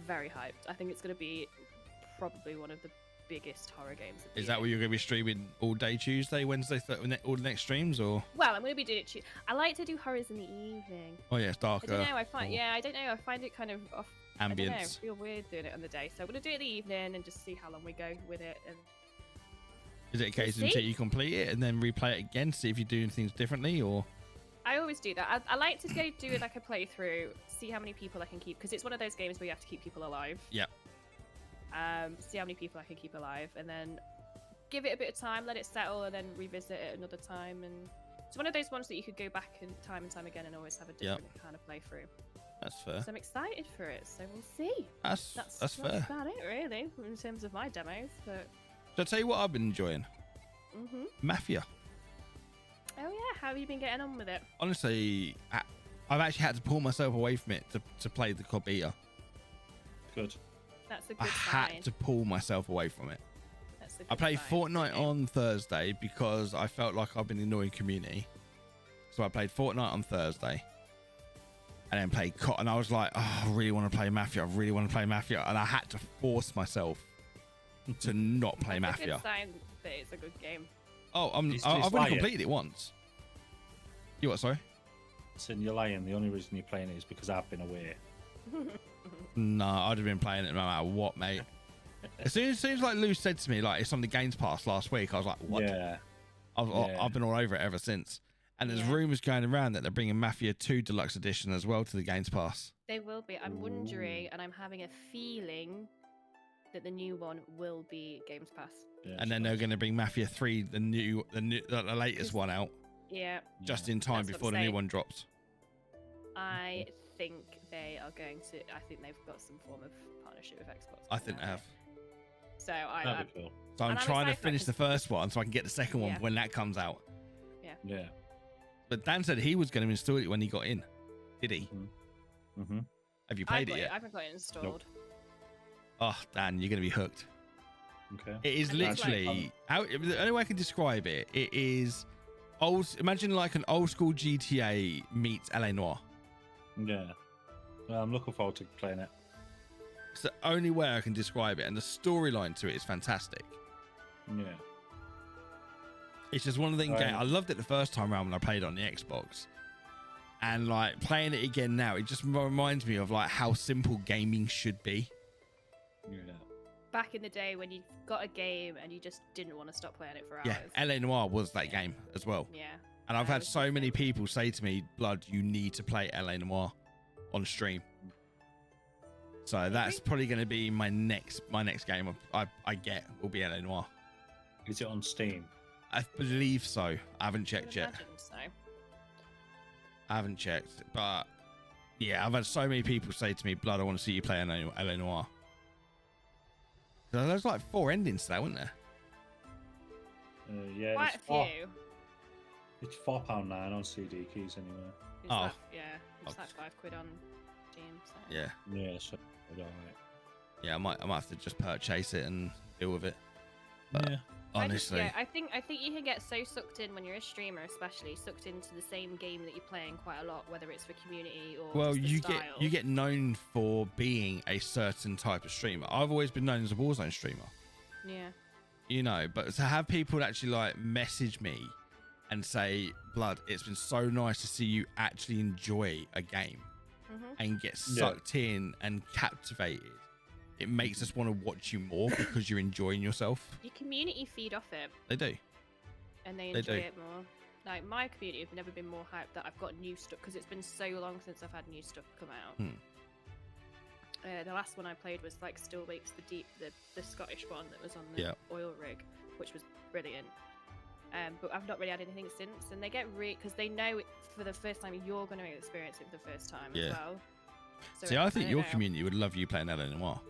Very hyped. I think it's going to be probably one of the biggest horror games. Of the Is that year. what you're going to be streaming all day Tuesday, Wednesday, all the next streams, or? Well, I'm going to be doing it. I like to do horrors in the evening. Oh yeah, it's I darker. don't know. I find or I don't know. I find it kind of off. I don't know. I ambience. feel weird doing it on the day, so I'm going to do it in the evening and just see how long we go with it. And Is it a case see? until you complete it and then replay it again, see if you're doing things differently, or? I always do that. I like to go do like a playthrough, see how many people I can keep, because it's one of those games where you have to keep people alive. Yep. See how many people I can keep alive, and then give it a bit of time, let it settle, and then revisit it another time. And it's one of those ones that you could go back and time again and always have a different kind of playthrough. That's fair. So I'm excited for it. So we'll see. That's fair. about it, really, in terms of my demos. But So I'll tell you what I've been enjoying. mhm. Mafia. Oh yeah, how have you been getting on with it? Honestly, I've actually had to pull myself away from it to play the COD beta. Good. That's a I good had sign. to pull myself away from it. That's a I good played sign for Fortnite me. on Thursday because I felt like I've been annoying community. So I played Fortnite on Thursday. And then played COD. And I was like, oh, I really want to play Mafia. I really want to play Mafia. And I had to force myself to not play That's a Mafia. good sign that it's a good game. Oh, He's I've only lying. completed it once. You what, sorry? Saying you're lying. The only reason you're playing it is because I've been away. No, I'd have been playing it no matter what, mate. As soon as like Lou said to me, like, it's on the Games Pass last week, I was like, what? Yeah. I've been all over it ever since. And there's Yeah. rumors going around that they're bringing Mafia 2 Deluxe Edition as well to the Games Pass. They will be. I'm wondering, and I'm having a feeling that the new one will be Games Pass. Yeah, And then they're going to bring Mafia 3, the latest one out, Yeah, just in time That's what before I'm the new saying. one drops. I think they are going to. I think they've got some form of partnership with Xbox. I think they have. So I. That'd be cool. So I'm And I'm trying to excited for that finish the 'cause- first one so I can get the second one Yeah. when that comes out. Yeah. But Dan said he was going to install it when he got in. Did he? Mm-hmm. Have you I played it yet? I haven't got it installed. Oh, Dan, you're going to be hooked. Okay. It is And it's like- literally the only way I can describe it. It is old. Imagine like an old school GTA meets LA Noire. Yeah. Well, I'm looking forward to playing it. It's the only way I can describe it, and the storyline to it is fantastic. Yeah. It's just one of the Right. games. I loved it the first time around when I played it on the Xbox, and like playing it again now, it just reminds me of like how simple gaming should be. Yeah. Back in the day when you got a game and you just didn't want to stop playing it for hours. Yeah, LA Noire was that game as well. Yeah. And I've I had was so the many same. people say to me, "Blood, you need to play LA Noire on stream." So that's probably going to be my next game I get will be LA Noire. Is it on Steam? I believe so. I haven't I would checked yet. imagine so. I haven't checked, but yeah, I've had so many people say to me, "Blood, I want to see you play LA Noire." So there's like 4 endings to that, wasn't there? Yeah. Quite a few. It's £4.9 on CD keys anyway. It's Oh. like, yeah, it's Oh. like £5 on Steam. So. Yeah, Yeah. So all right. yeah. I might have to just purchase it and deal with it. But Yeah. honestly, I think you can get so sucked in when you're a streamer, especially sucked into the same game that you're playing quite a lot, whether it's for community or well, just the you style. get known for being a certain type of streamer. I've always been known as a Warzone streamer, Yeah. you know. But to have people actually like message me and say, "Blood, it's been so nice to see you actually enjoy a game hmm and get sucked in and captivated," it makes us want to watch you more because you're enjoying yourself. Your community feed off it, They do. and they They enjoy do. it more. Like my community have never been more hyped that I've got new stuff because it's been so long since I've had new stuff come out. Hmm. The last one I played was like Still Wakes the Scottish one that was on the Yeah. oil rig, which was brilliant. But I've not really had anything since, and they get because they know for the first time you're going to experience it for the first time Yeah. as well. So See, I think don't your know. community would love you playing LA Noire.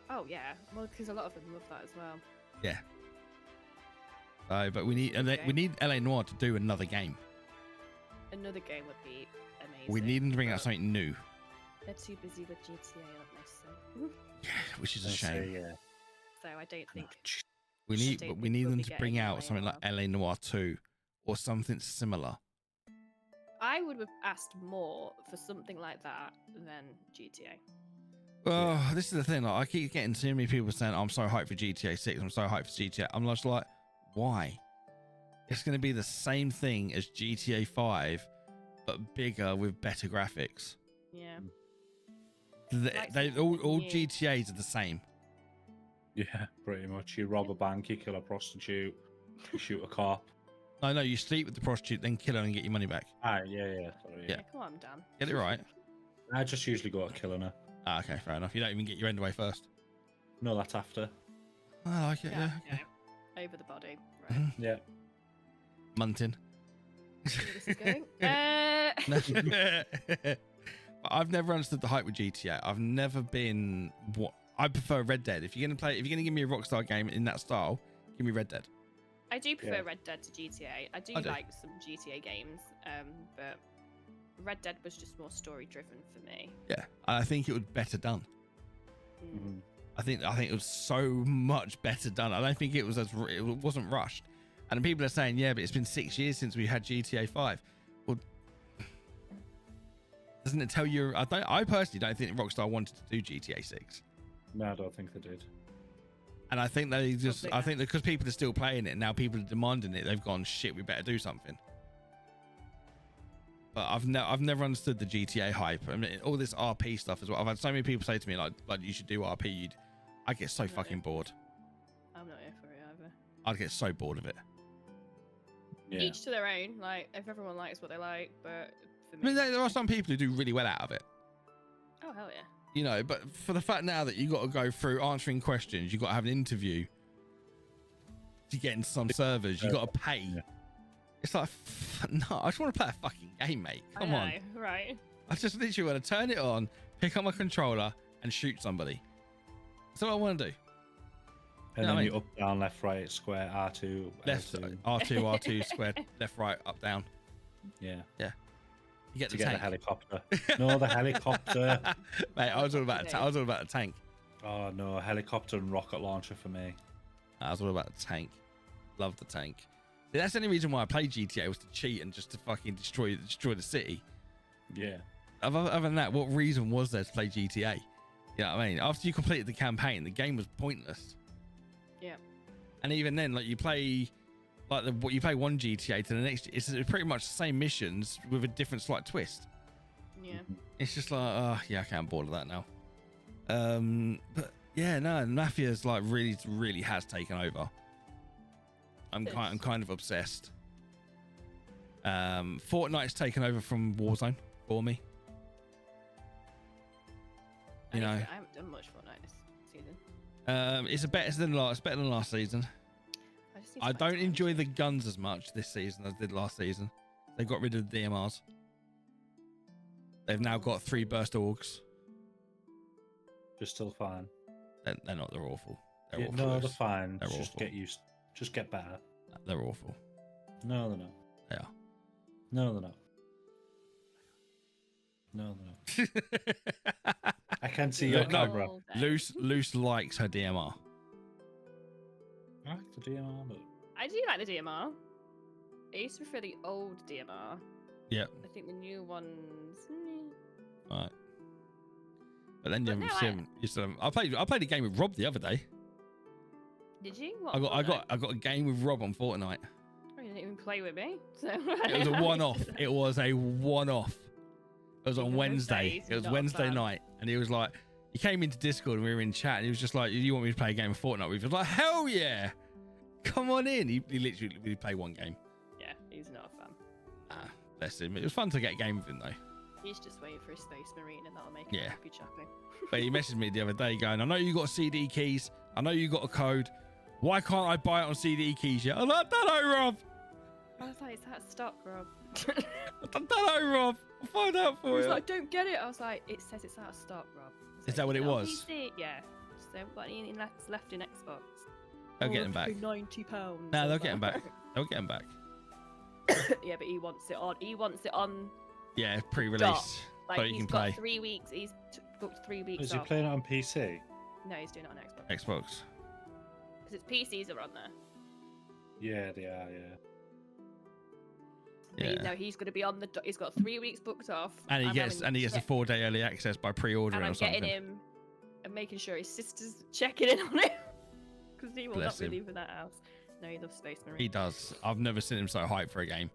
Oh yeah, well because a lot of them love that as well. Yeah. But we need Good we game. need LA Noire to do another game. Another game would be amazing. We need them to bring out but something new, They're too busy with GTA, aren't they? which is a Let's say, shame. yeah. So I don't think. We I need don't but we think need we'll them be to getting bring out LA something like Noire. LA Noire 2 or something similar. I would have asked more for something like that than GTA. Oh, this is the thing. Like, I keep getting too many people saying, "I'm so hyped for GTA 6. I'm so hyped for GTA." I'm just like, why? It's going to be the same thing as GTA 5, but bigger with better graphics. Yeah. They Like all something new. GTAs are the same. Yeah, pretty much. You rob a bank, you kill a prostitute, you shoot a cop. No, you sleep with the prostitute, then kill her and get your money back. Ah, yeah. Sorry, Yeah. Come on, Dan. Get it right. I just usually go at killing her. Ah, okay, fair enough. You don't even get your end away first. No, that's after. I like it. Yeah. Yeah. Over the body. Right. Mhm. Yeah. Muntin. See where this is going. No. But I've never understood the hype with GTA. I've never been what I prefer Red Dead. If you're gonna give me a Rockstar game in that style, give me Red Dead. I do prefer Yeah. Red Dead to GTA. I do I do. like some GTA games, but Red Dead was just more story driven for me. Yeah, I think it was better done. Mhm. I think it was so much better done. I don't think it was it wasn't rushed. And people are saying, yeah, but it's been 6 years since we had GTA 5. Well, doesn't it tell you? I personally don't think Rockstar wanted to do GTA 6. No, I don't think they did. And I think they just, Probably I think that because people are still playing it and now people are demanding it, they've gone, shit, we better do something. But I've never understood the GTA hype. I mean, all this RP stuff as well. I've had so many people say to me like you should do RP. I get so fucking bored. I'm not here for it either. I'd get so bored of it. Yeah. Each to their own. Like, if everyone likes what they like, but for me, I mean, there are some people who do really well out of it. oh hell yeah. You know, but for the fact now that you got to go through answering questions, you got to have an interview to get into some servers, you got to pay. Yeah. It's like, no, I just want to play a fucking game, mate. Come on. I know, right? I just literally want to turn it on, pick up my controller, and shoot somebody. That's what I want to do. And Yeah, I then mean- you up, down, left, right, square, R2, Left, L2. R2, squared, left, right, up, down. Yeah. You get To the get tank. the helicopter. No, the helicopter. Mate, I was all about I was all about the tank. Oh no, helicopter and rocket launcher for me. I was all about the tank. Love the tank. See, that's the only reason why I played GTA was to cheat and just to fucking destroy the city. Yeah. Other than that, what reason was there to play GTA? You know what I mean? After you completed the campaign, the game was pointless. Yeah. And even then, like you play, you play one GTA to the next. It's pretty much the same missions with a different slight twist. Yeah. It's just like, oh yeah, okay, I'm bored of that now. But yeah, no, Mafia's like really has taken over. I'm kind of obsessed. Fortnite's taken over from Warzone for me. You know, I haven't done much Fortnite this season. it's better than last season. Just need to I find don't time. enjoy the guns as much this season as I did last season. They got rid of the DMRs. They've now got 3 burst orgs. They're still fine. They're not. They're awful. They're Yeah, awful. no, Lewis. they're fine. They're Just awful. get used. Just get better. They're awful. No, they're not. They are. No, they're not. No, they're not. I can see your Look, no. camera. All day. Loose likes her DMR. I like the DMR, but I do like the DMR. I used to prefer the old DMR. Yep. I think the new ones. Right. But then But I played a game with Rob the other day. Did you? What, I Fortnite? got a game with Rob on Fortnite. Oh, you didn't even play with me. So It was a one-off. It was a one-off. It was on Even Wednesday. Wednesdays, It was not a Wednesday fan. night, and he was like, he came into Discord and we were in chat, and he was just like, "You want me to play a game of Fortnite with you?" I was like, "Hell yeah, come on in." He literally played one game. Yeah, he's not a fan. Ah, bless him. It was fun to get a game with him though. He's just waiting for a Space Marine, and that'll make him Yeah. happy chappy. But he messaged me the other day going, "I know you got CD keys. I know you got a code. Why can't I buy it on CD keys yet?" I was like, "I don't know, Rob. I was like, "Is that stock, Rob?" I don't know, Rob. I'll find out He for was you." like, "Don't get it." I was like, "It says it's out of stock, Rob." I was Is that what "Is it on was? PC?" Yeah. So what anything left in Xbox? They'll get him back. £90. No, they'll get him back. They'll get him back. Yeah, but he wants it on. He wants it on. Yeah, pre-release. Like So you he's can got play 3 weeks. He's booked 3 weeks is he off. playing it on PC? No, he's doing it on Xbox Xbox. because its PCs are on there. Yeah, they are. Yeah. But Yeah. no, he's going to be on the. He's got 3 weeks booked off. And he I'm gets having a check- 4-day early access by pre-ordering And I'm or something. getting him and making sure his sister's checking in on him because he will Bless not him. be leaving that house. No, he loves Space Marine. He does. I've never seen him so hyped for a game.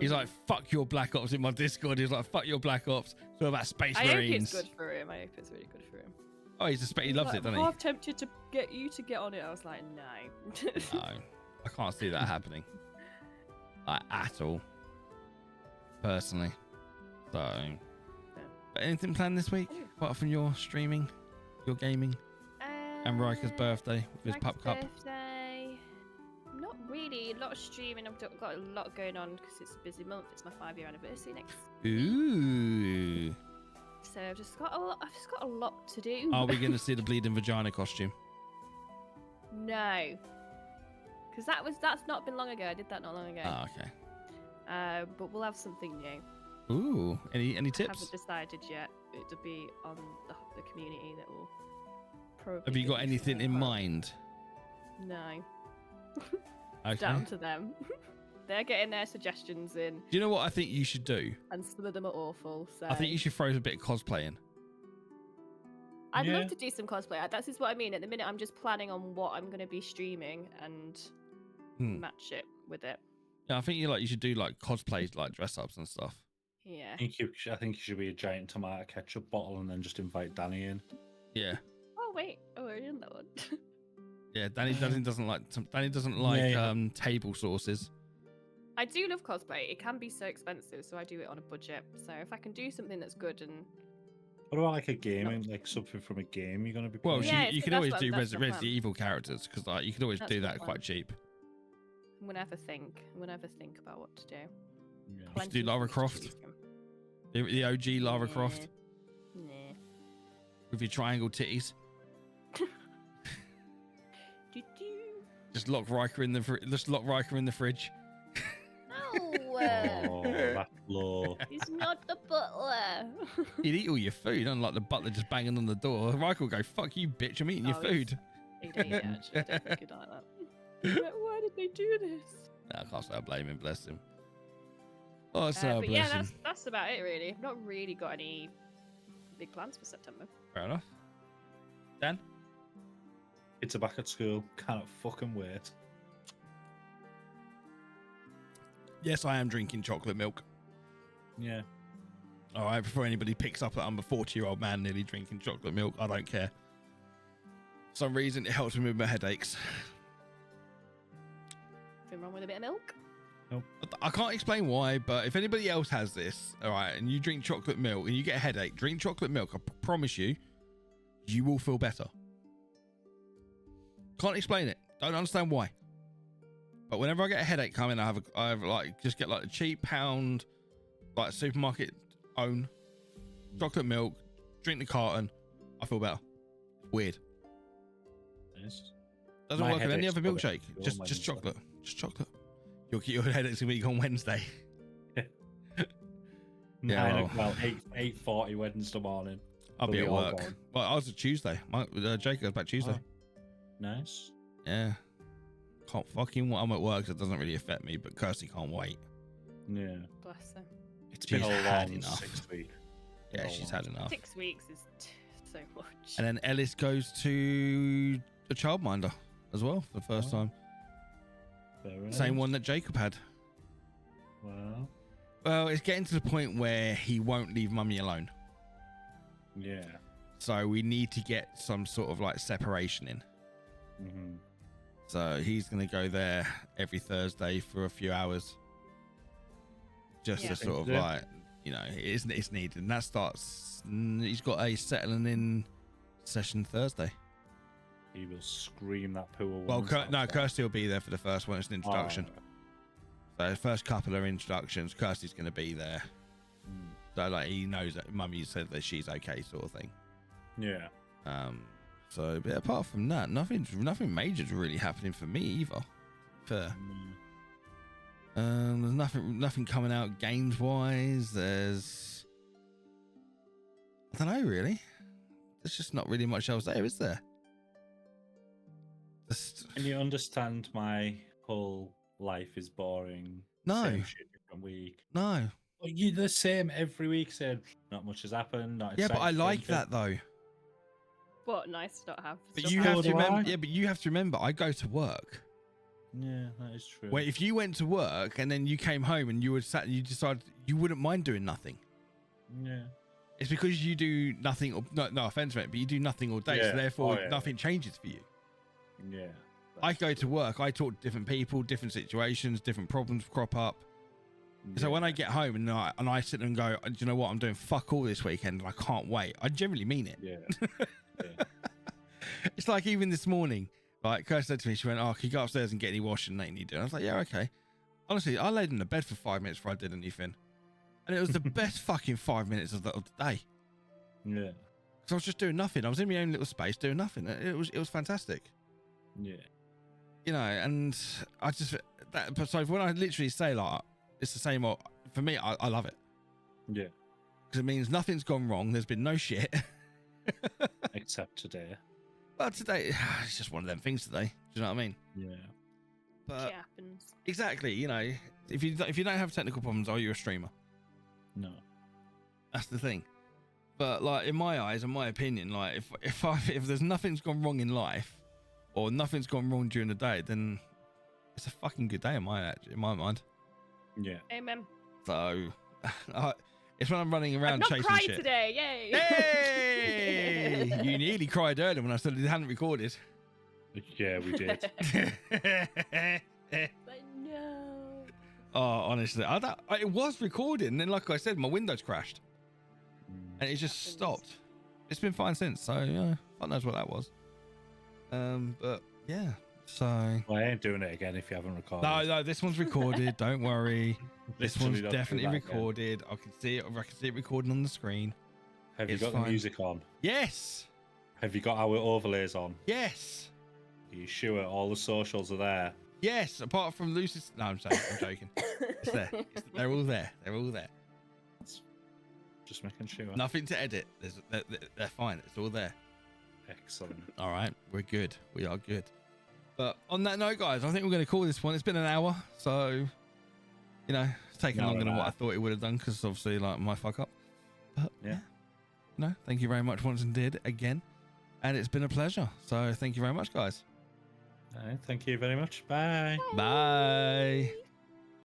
He's Mhm. like, "Fuck your Black Ops" in my Discord. He's like, "Fuck your Black Ops." It's all about Space I hope Marines. it's good for him. I hope it's really good for him. Oh, he loves it, doesn't I'm he? half tempted to get you to get on it. I was like, no. No, I can't see that happening. Like at all. Personally. So. But anything planned this week apart from your streaming, your gaming, and Riker's birthday with his Riker's pup cup? birthday. Not really. A lot of streaming. I've got a lot going on because it's a busy month. It's my 5-year anniversary next. Ooh. So I've just got a lot to do. Are we going to see the bleeding vagina costume? No. Because that's not been long ago. I did that not long ago. Oh, okay. But we'll have something new. Ooh. Any I tips? haven't decided yet. It'll be on the community that will Probably Have you got give me anything in some mind? No. Okay. Down to them. They're getting their suggestions in, Do you know what I think you should do? and some of them are awful. So I think you should throw a bit of cosplay in. I'd Yeah. love to do some cosplay. That's just what I mean. At the minute, I'm just planning on what I'm going to be streaming and match it with it. Yeah, I think you should do like cosplays, like dress ups and stuff. Yeah. I think you should be a giant tomato ketchup bottle and then just invite Danny in. Yeah, Oh wait. Oh, we're in that one. yeah. Danny doesn't like Yeah. table sauces. I do love cosplay. It can be so expensive, so I do it on a budget. So if I can do something that's good and What about like a gaming, like something from a game you're gonna be Well, playing? Yeah, you see, can that's always what- do that's the Resident plan. Evil characters because like you can always That's do the that plan. quite cheap. I'm gonna have a think. I'm gonna have a think about what to do. Yeah. do Plenty Lara for me to Croft. choose from. The OG Lara Croft Nah. with your triangle titties. Doo-doo. Just lock Riker in the fridge. No, Oh, that's low. he's not the butler. He'd eat all your food, unlike the butler just banging on the door. Riker will go, "Fuck you, bitch! I'm eating your Oh, he's- food." He'd eat it, actually. I don't think he'd like that. Why did they do this? Nah, I can't say I blame him. Bless him. Oh, so But bless yeah, him. that's about it really. I've not really got any big plans for September. Fair enough. Dan? Kids are back at school. Cannot fucking wait. Yes, I am drinking chocolate milk. Yeah. All right, before anybody picks up that I'm a 40-year-old man nearly drinking chocolate milk, I don't care. For some reason, it helps me with my headaches. Nothing wrong with a bit of milk? I can't explain why, but if anybody else has this, all right, and you drink chocolate milk and you get a headache, drink chocolate milk. I promise you, you will feel better. Can't explain it. Don't understand why. But whenever I get a headache coming, I have like just get like a cheap pound, like supermarket own chocolate milk, drink the carton. I feel better. Weird. Nice. Doesn't My work with any headache's other probably milkshake. on Just Wednesday. chocolate. Just chocolate. Your headache's gonna be on Wednesday. Yeah, Well, 8:40 Wednesday morning. I'll be They'll at all work. gone. Well, I was at Tuesday. Jake goes back Tuesday. Oh. Nice. Yeah. Can't fucking. I'm at work, so it doesn't really affect me. But Kirsty can't wait. Yeah. Bless him. It's She's been a had long enough. 6 weeks. Yeah, she's had enough. 6 weeks is so much. And then Ellis goes to a childminder as well for the first Oh. time. Fair Same enough. one that Jacob had. Well, Well, it's getting to the point where he won't leave mummy alone. yeah. So we need to get some sort of like separation in. Hmm. So he's going to go there every Thursday for a few hours. Just Yeah. to sort of Yeah. like, it's needed. And that starts, he's got a settling in session Thursday. He will scream that poor woman. Well, Kirsty will be there for the first one. It's an introduction. So the first couple of introductions, Kirsty's going to be there. So like he knows that mummy said that she's okay, sort of thing. Yeah. So but apart from that, nothing major's really happening for me either. Fair. There's nothing coming out games wise. I don't know really. There's just not really much else there, is there? Can you understand my whole life is boring? No. Same shit different week. No. Well, you're the same every week saying not much has happened. Not Yeah, but I exciting like anything. that though. But nice to not have. But stuff you out. have So to do remember. I. Yeah, but you have to remember. I go to work. Yeah, that is true. Where if you went to work and then you came home and you you decided you wouldn't mind doing nothing. Yeah. It's because you do nothing. Or, no offense, mate, but you do nothing all day, so Yeah. therefore Oh, yeah. nothing changes for you. Yeah. I go to work. I talk to different people, different situations, different problems crop up. So when I get home and I sit and go, do you know what? I'm doing fuck all this weekend and I can't wait. I generally mean it. Yeah. It's like even this morning, like Kirsty said to me, she went, "Oh, can you go upstairs and get any washing that you need to do?" And I was like, "Yeah, okay." Honestly, I laid in the bed for 5 minutes before I did anything, and it was the best fucking 5 minutes of the day. Yeah. So I was just doing nothing. I was in my own little space doing nothing. It was fantastic, Yeah. And I just so when I literally say like it's the same, for me, I love it Yeah. because it means nothing's gone wrong. There's been no shit. Except today. But today, it's just one of them things today. Do you know what I mean? Yeah. But Shit happens. exactly, you know, if you don't have technical problems, are you a streamer? No. That's the thing. But like in my eyes, in my opinion, like if there's nothing's gone wrong in life, or nothing's gone wrong during the day, then it's a fucking good day in my mind. Yeah. Amen. So it's when I'm running I've around not chasing cried shit. today. Yay! Hey! You nearly cried earlier when I said it hadn't recorded. Yeah, we did. But no. Oh, honestly, it was recording, and then, like I said, my Windows crashed, and it just Happens. stopped. It's been fine since, so yeah, God knows what that was. But yeah, so Well, I ain't doing it again if you haven't recorded. no, this one's recorded. Don't worry, this Literally one's don't do definitely that again. recorded. I can see it recording on the screen. Have you It's got fine. the music on? Yes, Have you got our overlays on? yes, Are you sure all the socials are there? yes. Apart from Lucy's, no, I'm joking. It's there. They're all there. They're all there. Just making sure. Nothing to edit. They're fine. It's all there. Excellent. All right, we're good. We are good. But on that note, guys, I think we're going to call this one. It's been an hour, so you know, it's taken No, longer than no. what I thought it would have done because obviously, like my fuck up. But Yeah. no, thank you very much once and did again, and it's been a pleasure. So thank you very much, guys. All right, thank you very much. Bye. Bye.